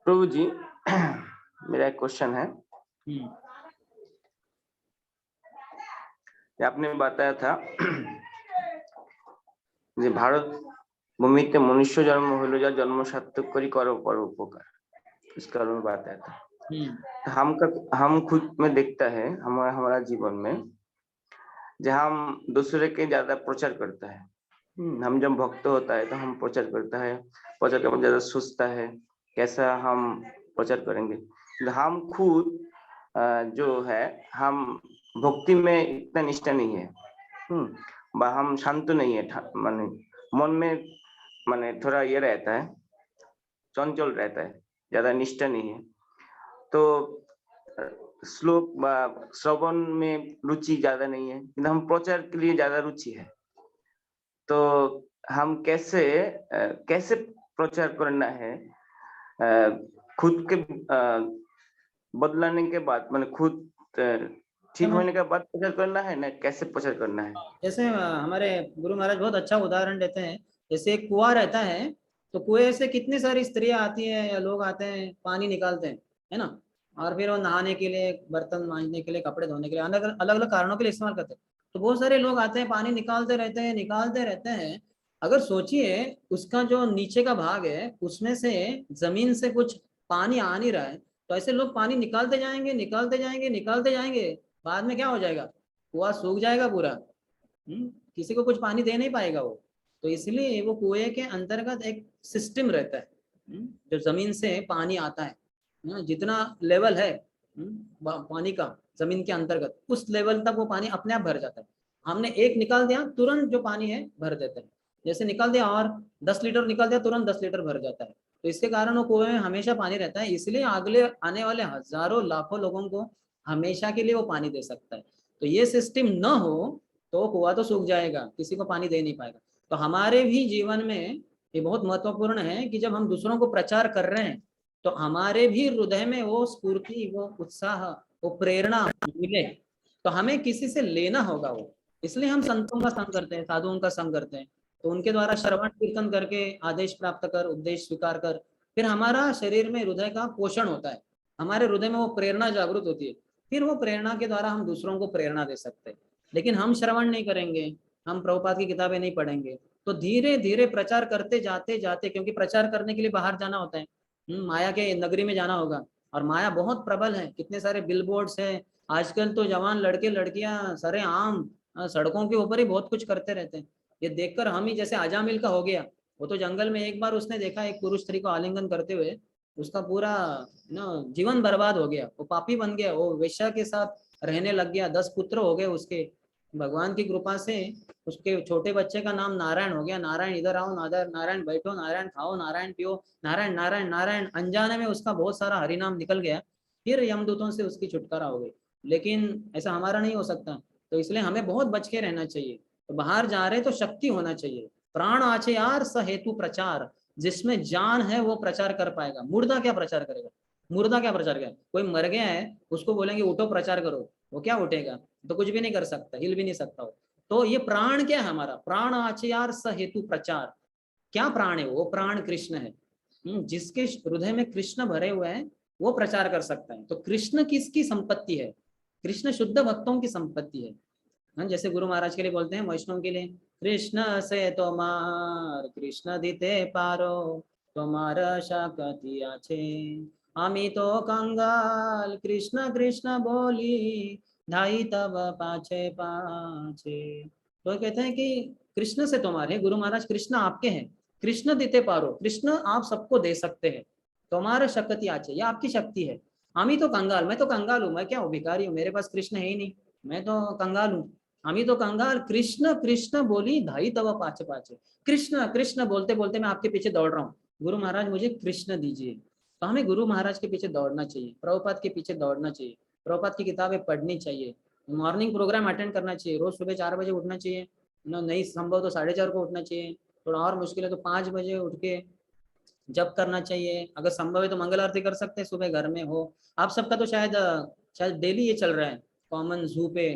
प्रभु जी, मेरा एक क्वेश्चन है। आपने बताया था যে ভারত ভূমিতে मनुष्य जन्म হলো যা जन्म सार्थक करी करो पर उपकार, इसका बारे में बताया था। हम खुद में देखता है हमारा जीवन में, जहाँ हम दूसरे के ज्यादा प्रचार करता है। हम जब भक्त होता है तो हम प्रचार करता है, प्रचार करने ज्यादा सोचता है कैसा हम प्रचार करेंगे। हम खुद जो है हम भक्ति में इतना निष्ठा नहीं है, हम शांत नहीं है, माने मन में माने थोड़ा ये रहता है, चंचल रहता है, ज्यादा निष्ठा नहीं है। तो श्लोक श्रवण में रुचि ज्यादा नहीं है, किंतु हम प्रचार के लिए ज्यादा रुचि है। तो हम कैसे प्रचार करना है खुद के बदलाने के बाद, माने खुद ठीक होने के बाद प्रचार करना है ना, कैसे प्रचार करना है? जैसे हमारे गुरु महाराज बहुत अच्छा उदाहरण देते हैं। जैसे एक कुआं रहता है, तो कुएं से कितनी सारी स्त्रियां आती हैं या लोग आते हैं, पानी निकालते हैं, है ना। और फिर वो नहाने के लिए, बर्तन मांजने के लिए, कपड़े धोने के लिए, अलग अलग कारणों के लिए इस्तेमाल करते हैं। तो बहुत सारे लोग आते हैं, पानी निकालते रहते हैं, निकालते रहते हैं। अगर सोचिए उसका जो नीचे का भाग है उसमें से जमीन से कुछ पानी आ नहीं रहा है, तो ऐसे लोग पानी निकालते जाएंगे, निकालते जाएंगे, निकालते जाएंगे, बाद में क्या हो जाएगा? कुआं सूख जाएगा पूरा। किसी को कुछ पानी दे नहीं पाएगा वो। तो इसलिए वो कुएं के अंतर्गत एक सिस्टम रहता है, जो जमीन से पानी आता है, जितना लेवल है पानी का जमीन के अंतर्गत, उस लेवल तक वो पानी अपने आप भर जाता है। हमने एक निकाल दिया, तुरंत जो पानी है भर देते हैं। जैसे निकाल दिया और 10 लीटर निकाल दिया, तुरंत 10 लीटर भर जाता है। तो इसके कारण वो कुएं में हमेशा पानी रहता है, इसलिए अगले आने वाले हजारों लाखों लोगों को हमेशा के लिए वो पानी दे सकता है। तो ये सिस्टम न हो तो कुआं तो सूख जाएगा, किसी को पानी दे नहीं पाएगा। तो हमारे भी जीवन में ये बहुत महत्वपूर्ण है कि जब हम दूसरों को प्रचार कर रहे हैं तो हमारे भी हृदय में वो स्फूर्ति, वो उत्साह, वो प्रेरणा मिले। तो हमें किसी से लेना होगा वो, इसलिए हम संतों का संग करते हैं, साधुओं का संग करते हैं। तो उनके द्वारा श्रवण कीर्तन करके आदेश प्राप्त कर, उपदेश स्वीकार कर, फिर हमारा शरीर में हृदय का पोषण होता है, हमारे हृदय में वो प्रेरणा जागृत होती है। फिर वो प्रेरणा के द्वारा हम दूसरों को प्रेरणा दे सकते हैं। लेकिन हम श्रवण नहीं करेंगे, हम प्रभुपाद की किताबें नहीं पढ़ेंगे, तो धीरे धीरे प्रचार करते जाते जाते, क्योंकि प्रचार करने के लिए बाहर जाना होता है, माया के नगरी में जाना होगा। और माया बहुत प्रबल है, कितने सारे बिलबोर्ड्स है। आजकल तो जवान लड़के लड़कियां सरे आम सड़कों के ऊपर ही बहुत कुछ करते रहते हैं। ये देखकर हम ही, जैसे आजामिल का हो गया, वो तो जंगल में एक बार उसने देखा एक पुरुष स्त्री को आलिंगन करते हुए, उसका पूरा ना जीवन बर्बाद हो गया, वो पापी बन गया, वो वेश्या के साथ रहने लग गया, 10 पुत्र हो गए उसके। भगवान की कृपा से उसके छोटे बच्चे का नाम नारायण हो गया। नारायण इधर आओ, नारायण नारायण बैठो, नारायण खाओ, नारायण पियो, नारायण नारायण नारायण, अनजाने में उसका बहुत सारा हरिनाम निकल गया। फिर यमदूतों से उसकी छुटकारा हो गई। लेकिन ऐसा हमारा नहीं हो सकता, तो इसलिए हमें बहुत बच के रहना चाहिए। तो बाहर जा रहे तो शक्ति होना चाहिए। प्राण आचे यार स हेतु प्रचार, जिसमें जान है वो प्रचार कर पाएगा। मुर्दा क्या प्रचार करेगा? मुर्दा क्या प्रचार करेगा? कोई मर गया है उसको बोलेंगे उठो प्रचार करो, वो क्या उठेगा? तो कुछ भी नहीं कर सकता, हिल भी नहीं सकता हो। तो ये प्राण क्या है हमारा? प्राण आचयार स हेतु प्रचार। क्या प्राण है? वो प्राण कृष्ण है। जिसके हृदय में कृष्ण भरे हुए हैं वो प्रचार कर सकता है। तो कृष्ण किसकी संपत्ति है? कृष्ण शुद्ध भक्तों की संपत्ति है। जैसे गुरु महाराज के लिए बोलते हैं, वैष्णव के लिए, कृष्ण से तोमार कृष्ण दीते पारो, तोमार शक्ति आछे, आमी तो कंगाल कृष्ण कृष्ण बोली, ढाई तब पाछे पाछे। तो कहते हैं कि कृष्ण से तुम्हारे, गुरु महाराज कृष्ण आपके हैं, कृष्ण दीते पारो, कृष्ण आप सबको दे सकते हैं, तुम्हारा शक्ति आछे, ये आपकी शक्ति है। आमी तो कंगाल, मैं तो कंगाल हूँ, मैं क्या हूँ, भिखारी हूँ, मेरे पास कृष्ण है ही नहीं, मैं तो कंगाल हूँ। हम ही तो कंगाल, कृष्ण कृष्ण बोली धाई तवा पाचे पाचे, कृष्ण कृष्ण बोलते बोलते मैं आपके पीछे दौड़ रहा हूँ, गुरु महाराज मुझे कृष्ण दीजिए। तो हमें गुरु महाराज के पीछे दौड़ना चाहिए, प्रभुपाद के पीछे दौड़ना चाहिए, प्रभुपाद की किताबें पढ़नी चाहिए, मॉर्निंग प्रोग्राम अटेंड करना चाहिए, रोज सुबह 4 बजे उठना चाहिए, नहीं संभव तो 4:30 को उठना चाहिए, थोड़ा और मुश्किल है तो 5 बजे उठ के जप करना चाहिए। अगर संभव है तो मंगल आरती कर सकते हैं, सुबह घर में हो। आप सबका तो शायद शायद डेली ये चल रहा है कॉमन जू पे,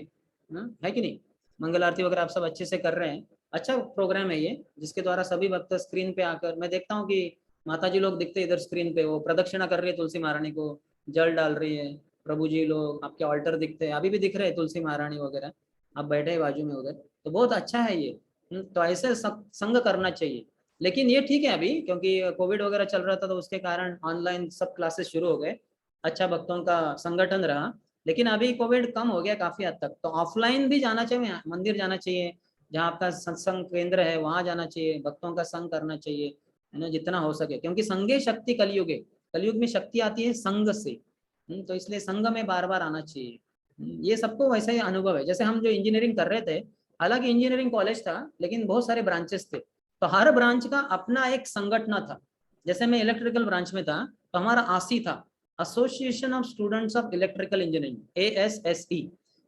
है कि नहीं? मंगल आरती वगैरह आप सब अच्छे से कर रहे हैं। अच्छा प्रोग्राम है ये, जिसके द्वारा सभी भक्त स्क्रीन पे आकर, मैं देखता हूँ कि माता जी लोग दिखते इधर स्क्रीन पे, वो प्रदक्षिणा कर रही है तुलसी महारानी को, जल डाल रही है। प्रभु जी लोग आपके ऑल्टर दिखते हैं, अभी भी दिख रहे हैं तुलसी महारानी वगैरह, आप बैठे हैं बाजू में उधर, तो बहुत अच्छा है ये। तो ऐसे संग करना चाहिए। लेकिन ये ठीक है अभी, क्योंकि कोविड वगैरह चल रहा था तो उसके कारण ऑनलाइन सब क्लासेस शुरू हो गए, अच्छा भक्तों का संगठन रहा। लेकिन अभी कोविड कम हो गया काफी हद तक, तो ऑफलाइन भी जाना चाहिए, मंदिर जाना चाहिए, जहाँ आपका सत्संग केंद्र है वहां जाना चाहिए, भक्तों का संग करना चाहिए, है ना, जितना हो सके, क्योंकि संगे शक्ति कलयुग है, कलयुग में शक्ति आती है संग से। तो इसलिए संग में बार बार आना चाहिए। ये सबको वैसा ही अनुभव है। जैसे हम जो इंजीनियरिंग कर रहे थे, हालांकि इंजीनियरिंग कॉलेज था लेकिन बहुत सारे ब्रांचेस थे, तो हर ब्रांच का अपना एक संगठन था। जैसे मैं इलेक्ट्रिकल ब्रांच में था तो हमारा आसी था, association of students of electrical engineering, ASSE।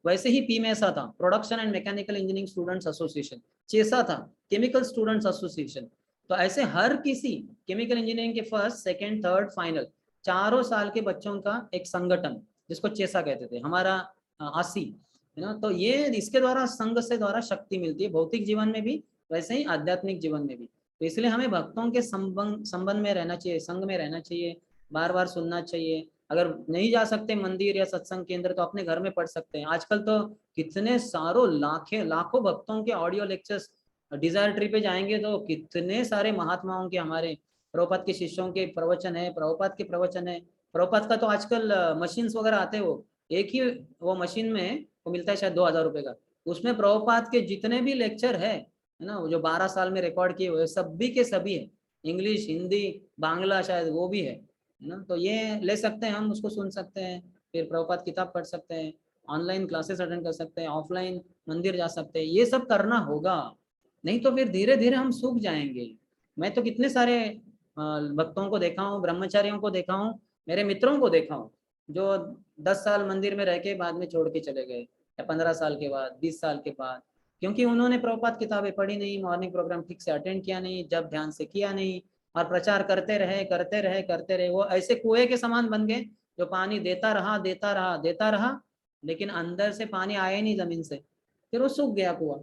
वैसे ही पीमेसा था, production and mechanical engineering students association. चेसा था, केमिकल स्टूडेंट्स एसोसिएशन। तो ऐसे हर किसी केमिकल इंजीनियरिंग के फर्स्ट सेकेंड थर्ड फाइनल चारों साल के बच्चों का एक संगठन, जिसको चेसा कहते थे, हमारा आसी, है ना। तो ये इसके द्वारा, संघ से द्वारा शक्ति मिलती है भौतिक जीवन में भी, वैसे ही आध्यात्मिक जीवन में भी। तो इसलिए हमें भक्तों के संबंध में रहना चाहिए, संघ में रहना चाहिए, बार बार सुनना चाहिए। अगर नहीं जा सकते मंदिर या सत्संग केंद्र तो अपने घर में पढ़ सकते हैं। आजकल तो कितने सारों लाखों भक्तों के ऑडियो लेक्चर्स, डिजायर ट्री पे जाएंगे तो कितने सारे महात्माओं के, हमारे प्रभुपाद के शिष्यों के प्रवचन है, प्रभुपाद के प्रवचन है। प्रभुपाद का तो आजकल मशीन्स वगैरह आते हैं, वो एक ही वो मशीन में वो मिलता है शायद 2000 रुपए का, उसमें प्रभुपाद के जितने भी लेक्चर है ना, वो जो 12 साल में रिकॉर्ड किए हुए सभी के सभी है, इंग्लिश हिंदी बांग्ला शायद वो भी है ना। तो ये ले सकते हैं हम, उसको सुन सकते हैं, फिर प्रभुपाद किताब पढ़ सकते हैं, ऑनलाइन क्लासेस अटेंड कर सकते हैं, ऑफलाइन मंदिर जा सकते हैं, ये सब करना होगा। नहीं तो फिर धीरे धीरे हम सूख जाएंगे। मैं तो कितने सारे भक्तों को देखा हूँ, ब्रह्मचारियों को देखा हूँ, मेरे मित्रों को देखा हूँ, जो 10 साल मंदिर में रह के बाद में छोड़ के चले गए, या 15 साल के बाद, 20 साल के बाद, क्योंकि उन्होंने प्रभुपाद किताबें पढ़ी नहीं, मॉर्निंग प्रोग्राम ठीक से अटेंड किया नहीं, जब ध्यान से किया नहीं, और प्रचार करते रहे करते रहे करते रहे। वो ऐसे कुएं के समान बन गए जो पानी देता रहा देता रहा देता रहा, लेकिन अंदर से पानी आया नहीं जमीन से, फिर वो सूख गया कुआं।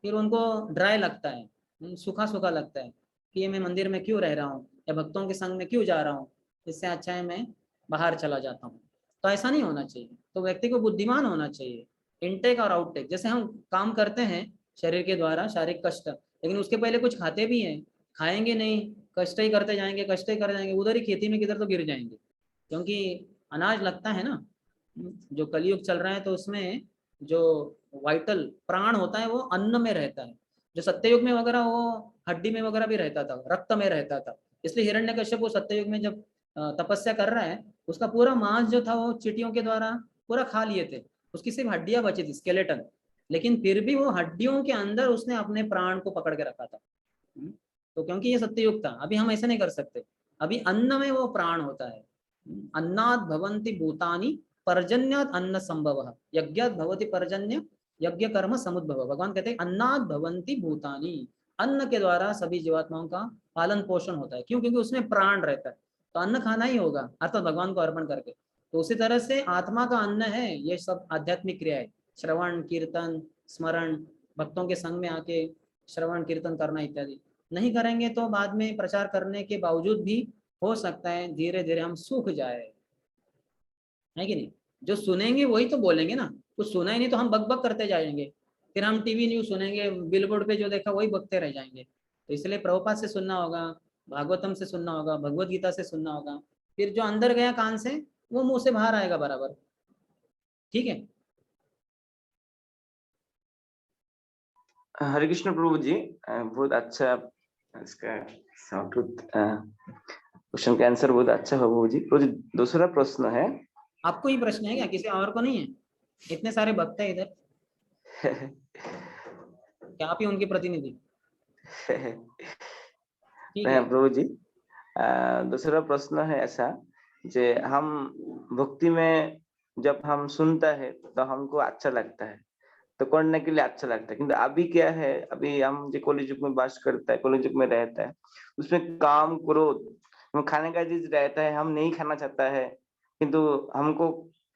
फिर उनको ड्राई लगता है, सूखा सूखा लगता है कि ये मैं मंदिर में क्यों रह रहा हूँ, या भक्तों के संग में क्यों जा रहा हूँ, इससे अच्छा है मैं बाहर चला जाता हूँ। तो ऐसा नहीं होना चाहिए। तो व्यक्ति को बुद्धिमान होना चाहिए, इनटेक और आउटटेक। जैसे हम काम करते हैं शरीर के द्वारा, शारीरिक कष्ट, लेकिन उसके पहले कुछ खाते भी हैं, खाएंगे नहीं, कष्ट ही करते जाएंगे, कष्ट ही करते जाएंगे, उधर ही खेती में किधर तो गिर जाएंगे, क्योंकि अनाज लगता है ना। जो कलयुग चल रहा है तो उसमें जो वाइटल प्राण होता है वो अन्न में रहता है। जो सत्ययुग में वगैरह वो हड्डी में वगैरह भी रहता था, रक्त में रहता था। इसलिए हिरण्यकश्यप वो सत्ययुग में जब तपस्या कर रहा है, उसका पूरा मांस जो था वो चींटियों के द्वारा पूरा खा लिए थे, उसकी सिर्फ हड्डियां बची थी, स्केलेटन, लेकिन फिर भी वो हड्डियों के अंदर उसने अपने प्राण को पकड़ के रखा था। तो क्योंकि ये सत्ययुग था, अभी हम ऐसे नहीं कर सकते, अभी अन्न में वो प्राण होता है। अन्नात् भवन्ति भूतानि पर्जन्यात् अन्न संभवः, यज्ञात् भवति पर्जन्य यज्ञ कर्म समुद्भव। भगवान कहते हैं अन्नात् भवन्ति भूतानि, अन्न के द्वारा सभी जीवात्माओं का पालन पोषण होता है। क्यों? क्योंकि उसमें प्राण रहता है, तो अन्न खाना ही होगा अर्थात भगवान को अर्पण करके। तो उसी तरह से आत्मा का अन्न है ये सब आध्यात्मिक क्रिया है, श्रवण कीर्तन स्मरण, भक्तों के संग में आके श्रवण कीर्तन करना इत्यादि। नहीं करेंगे तो बाद में प्रचार करने के बावजूद भी हो सकता है धीरे धीरे हम सूख जाए, है कि नहीं? जो सुनेंगे वही तो बोलेंगे ना, कुछ सुना ही नहीं तो हम बक बक करते जाएंगे, फिर हम टीवी न्यूज सुनेंगे, बिलबोर्ड पे जो देखा वही बकते रह जाएंगे। तो इसलिए प्रभुपाद से सुनना होगा, भागवतम से सुनना होगा, भगवत गीता से सुनना होगा, फिर जो अंदर गया कान से वो मुंह से बाहर आएगा बराबर। ठीक है। हरे कृष्ण प्रभु जी, बहुत अच्छा इसका क्वेश्चन का आंसर बहुत अच्छा है प्रभु जी। प्रभु जी दूसरा प्रश्न है, आपको ही प्रश्न है क्या, किसी और को नहीं है? इतने सारे भक्त है इधर क्या आप ही उनके प्रतिनिधि? प्रभु जी दूसरा प्रश्न है ऐसा, जे हम भक्ति में जब हम सुनता है तो हमको अच्छा लगता है, तो करने के लिए अच्छा लगता है, किंतु अभी क्या है, अभी हम जो कलयुग में वास करता है, कलयुग में रहता है, उसमें काम क्रोध खाने का चीज रहता है, हम नहीं खाना चाहता है, किंतु हमको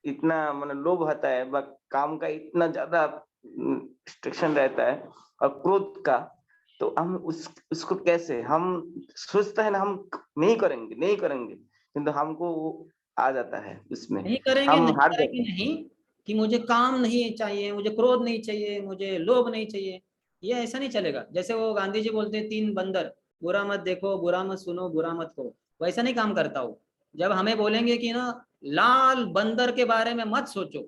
इतना मतलब लोभ होता है, काम का इतना ज्यादा रिस्ट्रिक्शन रहता है और क्रोध का, तो हम उसको कैसे हम सोचता है ना, हम नहीं करेंगे, किंतु हमको आ जाता है उसमें, नहीं करेंगे, हम नहीं हार करेंगे नहीं कि मुझे काम नहीं चाहिए, मुझे क्रोध नहीं चाहिए, मुझे लोभ नहीं चाहिए, ये ऐसा नहीं चलेगा। जैसे वो गांधी जी बोलते हैं 3 बंदर, बुरा मत देखो, बुरा मत सुनो, बुरा मत कहो, वैसा नहीं काम करता हो। जब हमें बोलेंगे कि ना लाल बंदर के बारे में मत सोचो,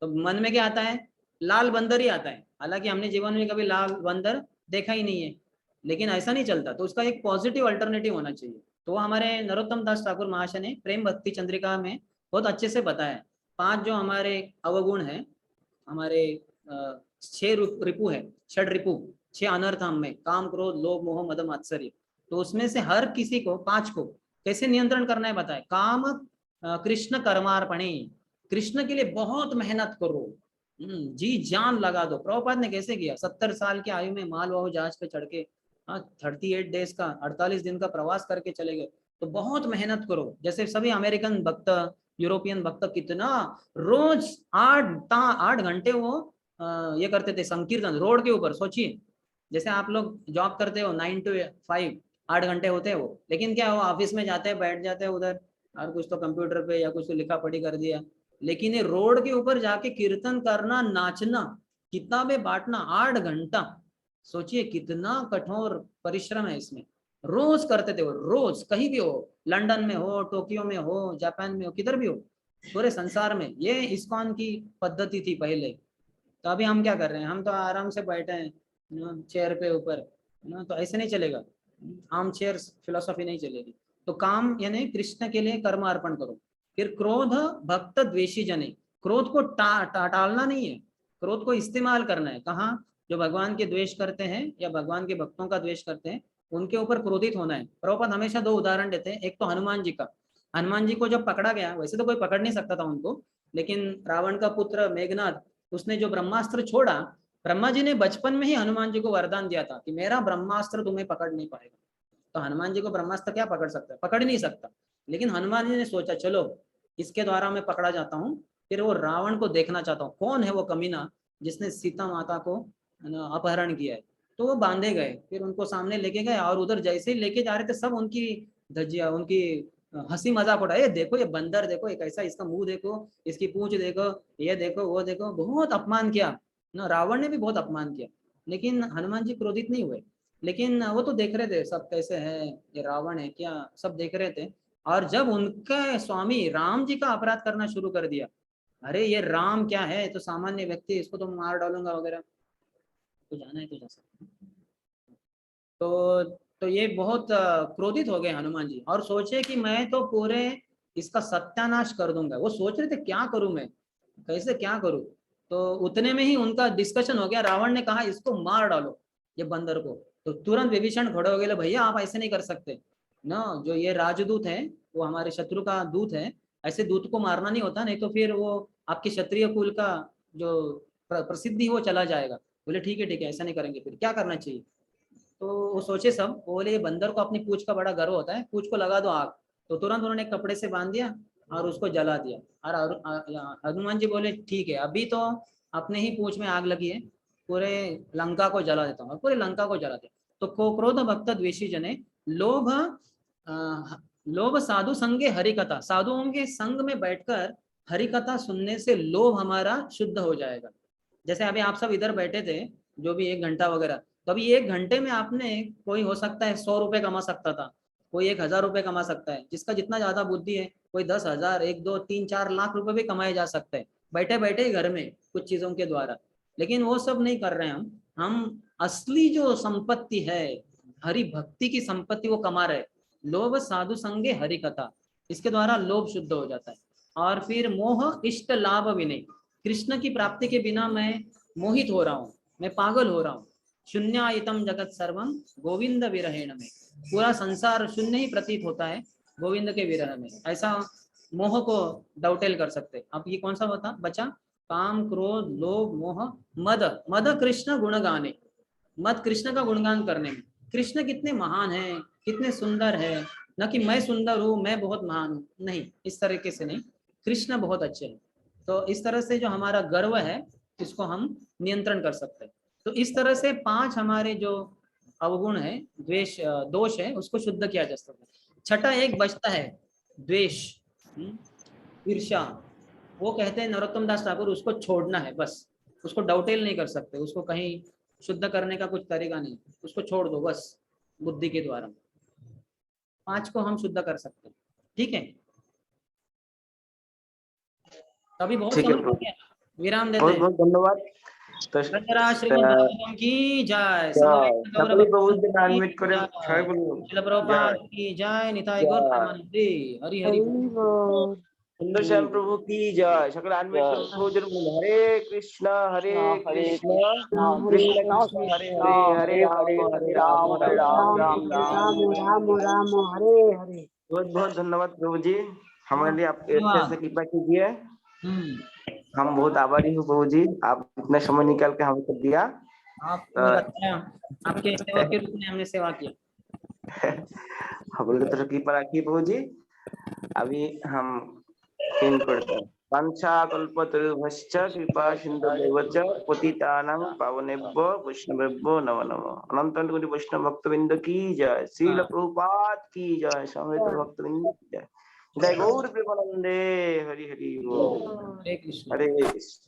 तो मन में क्या आता है? लाल बंदर ही आता है, हालांकि हमने जीवन में कभी लाल बंदर देखा ही नहीं है, लेकिन ऐसा नहीं चलता। तो उसका एक पॉजिटिव अल्टरनेटिव होना चाहिए। तो हमारे नरोत्तम दास ठाकुर महाशय ने प्रेम भक्ति चंद्रिका में बहुत अच्छे से बताया, 5 जो हमारे अवगुण है, हमारे 6 रिपु है, 6 रिपु, 6 अनर्थ हम में, काम क्रोध लोभ मोह मद मात्सर्य। तो उसमें से हर किसी को 5 को कैसे नियंत्रण करना है बताए। काम कृष्ण कर्मार्पणे, कृष्ण के लिए बहुत मेहनत करो, जी जान लगा दो। प्रभुपाद ने कैसे किया, 70 साल की आयु में मालवाहु जहाज पे चढ़ के 38 डेज का 48 दिन का प्रवास करके चले गए। तो बहुत मेहनत करो, जैसे सभी अमेरिकन भक्त, यूरोपियन भक्त कितना रोज 8 घंटे वो ये करते थे संकीर्तन रोड के ऊपर। सोचिए जैसे आप लोग जॉब करते हो 9 to 5, 8 घंटे होते हैं वो, लेकिन क्या हो ऑफिस में जाते हैं, बैठ जाते हैं उधर और कुछ तो कंप्यूटर पे या कुछ तो लिखा पढ़ी कर दिया, लेकिन ये रोड के ऊपर जाके कीर्तन करना, नाचना, किताबें बांटना 8 घंटा, सोचिए कितना कठोर परिश्रम है इसमें। रोज करते थे वो, रोज, कहीं भी हो, लंदन में हो, टोक्यो में हो, जापान में हो, किधर भी हो, पूरे संसार में ये इस्कॉन की पद्धति थी पहले। तो अभी हम क्या कर रहे हैं, हम तो आराम से बैठे हैं चेयर पे ऊपर, तो ऐसे नहीं चलेगा, आर्म चेयर फिलोसॉफी नहीं चलेगी। तो काम यानी कृष्ण के लिए कर्म अर्पण करो। फिर क्रोध भक्त द्वेषी जने, क्रोध को टालना नहीं है, क्रोध को इस्तेमाल करना है। कहाँ? जो भगवान के द्वेष करते हैं या भगवान के भक्तों का द्वेष करते हैं उनके ऊपर क्रोधित होना है। प्रभुपाद हमेशा 2 उदाहरण देते हैं, एक तो हनुमान जी का, हनुमान जी को जब पकड़ा गया, वैसे तो कोई पकड़ नहीं सकता था उनको, लेकिन रावण का पुत्र मेघनाथ, उसने जो ब्रह्मास्त्र छोड़ा, ब्रह्मा जी ने बचपन में ही हनुमान जी को वरदान दिया था कि मेरा ब्रह्मास्त्र तुम्हें पकड़ नहीं पाएगा। तो हनुमान जी को ब्रह्मास्त्र क्या पकड़ सकता है? पकड़ नहीं सकता। लेकिन हनुमान जी ने सोचा चलो इसके द्वारा मैं पकड़ा जाता हूँ, फिर वो रावण को देखना चाहता हूँ कौन है वो कमीना जिसने सीता माता को अपहरण किया है। तो वो बांधे गए, फिर उनको सामने लेके गए और उधर जैसे ही लेके जा रहे थे सब उनकी धज्जिया, उनकी हंसी मजाक उड़ा, ये देखो ये बंदर देखो, ये कैसा, इसका मुंह देखो, इसकी पूंछ देखो, ये देखो वो देखो, बहुत अपमान किया ना, रावण ने भी बहुत अपमान किया। लेकिन हनुमान जी क्रोधित नहीं हुए, लेकिन वो तो देख रहे थे सब कैसे है, ये रावण है क्या, सब देख रहे थे। और जब उनका स्वामी राम जी का अपराध करना शुरू कर दिया, अरे ये राम क्या है, तो सामान्य व्यक्ति, इसको तो मार डालूंगा वगैरह, तो जाना है तो जा सकते। तो तो ये बहुत क्रोधित हो गए हनुमान जी और सोचे कि मैं तो पूरे इसका सत्यानाश कर दूंगा। वो सोच रहे थे क्या करूं मैं, कैसे क्या करूं। तो उतने में ही उनका डिस्कशन हो गया। रावण ने कहा इसको मार डालो ये बंदर को। तो तुरंत विभीषण खड़े हो गए, भैया आप ऐसे नहीं कर सकते ना, जो ये राजदूत है वो हमारे शत्रु का दूत है, ऐसे दूत को मारना नहीं होता, नहीं तो फिर वो आपके क्षत्रिय कुल का जो प्रसिद्धि वो चला जाएगा। बोले ठीक है ऐसा नहीं करेंगे, फिर क्या करना चाहिए। तो वो सोचे सब, वो बोले ये बंदर को अपनी पूंछ का बड़ा गर्व होता है, पूंछ को लगा दो आग। तो तुरंत उन्होंने कपड़े से बांध दिया और उसको जला दिया। और हनुमान जी बोले ठीक है अभी तो अपने ही पूंछ में आग लगी है, पूरे लंका को जला देता हूँ, और पूरे लंका को जला दिया। तो क्रोध भक्त द्वेषी जने लोभ लोभ साधु संगे हरि कथा, साधुओं के संग में बैठकर हरि कथा सुनने से लोभ हमारा शुद्ध हो जाएगा। जैसे अभी आप सब इधर बैठे थे जो भी 1 घंटा वगैरह, तो अभी 1 घंटे में आपने, कोई हो सकता है 100 रुपए कमा सकता था, कोई 1000 रुपए कमा सकता है, जिसका जितना ज्यादा बुद्धि है कोई 10,000 1 2 3 4 लाख रुपए भी कमाए जा सकते हैं बैठे बैठे घर में कुछ चीजों के द्वारा। लेकिन वो सब नहीं कर रहे हैं हम असली जो संपत्ति है हरि भक्ति की संपत्ति वो कमा रहे। लोभ साधु संगे हरि कथा, इसके द्वारा लोभ शुद्ध हो जाता है। और फिर मोह इष्ट लाभ विनय, कृष्ण की प्राप्ति के बिना मैं मोहित हो रहा हूँ, मैं पागल हो रहा हूँ। शून्यायतम जगत सर्वम गोविंद विरहेण में, पूरा संसार शून्य ही प्रतीत होता है गोविंद के विरह में। ऐसा मोह को डाउटेल कर सकते। अब ये कौन सा बचा, काम क्रोध लोभ मोह मद, मद कृष्ण गुण गाने, मद कृष्ण का गुणगान करने में। कृष्ण कितने महान हैं, कितने सुंदर है, न कि मैं सुंदर हूँ मैं बहुत महान हूँ, नहीं इस तरीके से नहीं, कृष्ण बहुत अच्छे हैं। तो इस तरह से जो हमारा गर्व है इसको हम नियंत्रण कर सकते हैं। तो इस तरह से 5 हमारे जो अवगुण है, द्वेष दोष है, उसको शुद्ध किया जा सकता है। छठा एक बचता है द्वेष, ईर्ष्या। वो कहते हैं नरोत्तम दास ठाकुर, उसको छोड़ना है बस, उसको डाउटेल नहीं कर सकते, उसको कहीं शुद्ध करने का कुछ तरीका नहीं, उसको छोड़ दो बस बुद्धि के द्वारा। 5 को हम शुद्ध कर सकते हैं, ठीक है। अभी बहुत समय हो गया, विराम देते हैं। बहुत बहुत धन्यवाद। श्रीमद् भागवतम की जय, प्रभुपाद की जय, निताई गौर प्रेमानंद, हरि हरि सुंदर श्याम प्रभु की जय। सकल आनंद प्रभु जन बोल हरे कृष्णा कृष्ण कृष्ण हरे हरे, हरे राम राम राम हरे हरे। बहुत बहुत धन्यवाद प्रभु जी, हमारे लिए आप ऐसे कृपा कीजिए। हम बहुत आभारी हूँ प्रभु जी, आप इतना समय निकाल के हमें कर दिया। आपके सेवा के रूप में हमने सेवा किया। हमारे तरह कृपा रखिए प्रभु जी। अभी हम तीन पढ़ते हैं। पंचा कल्पतरुभ्यश्च कृपा सिन्धुभ्यश्च पतितानां पावनेभ्यो वैष्णवेभ्यो नमो नमः। अनंत कोटि वैष्णव भक्तवृंद की जय, श्रील प्रभुपाद की जय, समेत भक्तवृंद की जय। जय गौर प्रेमानंदे, हरि हरि बोल, हरे कृष्ण।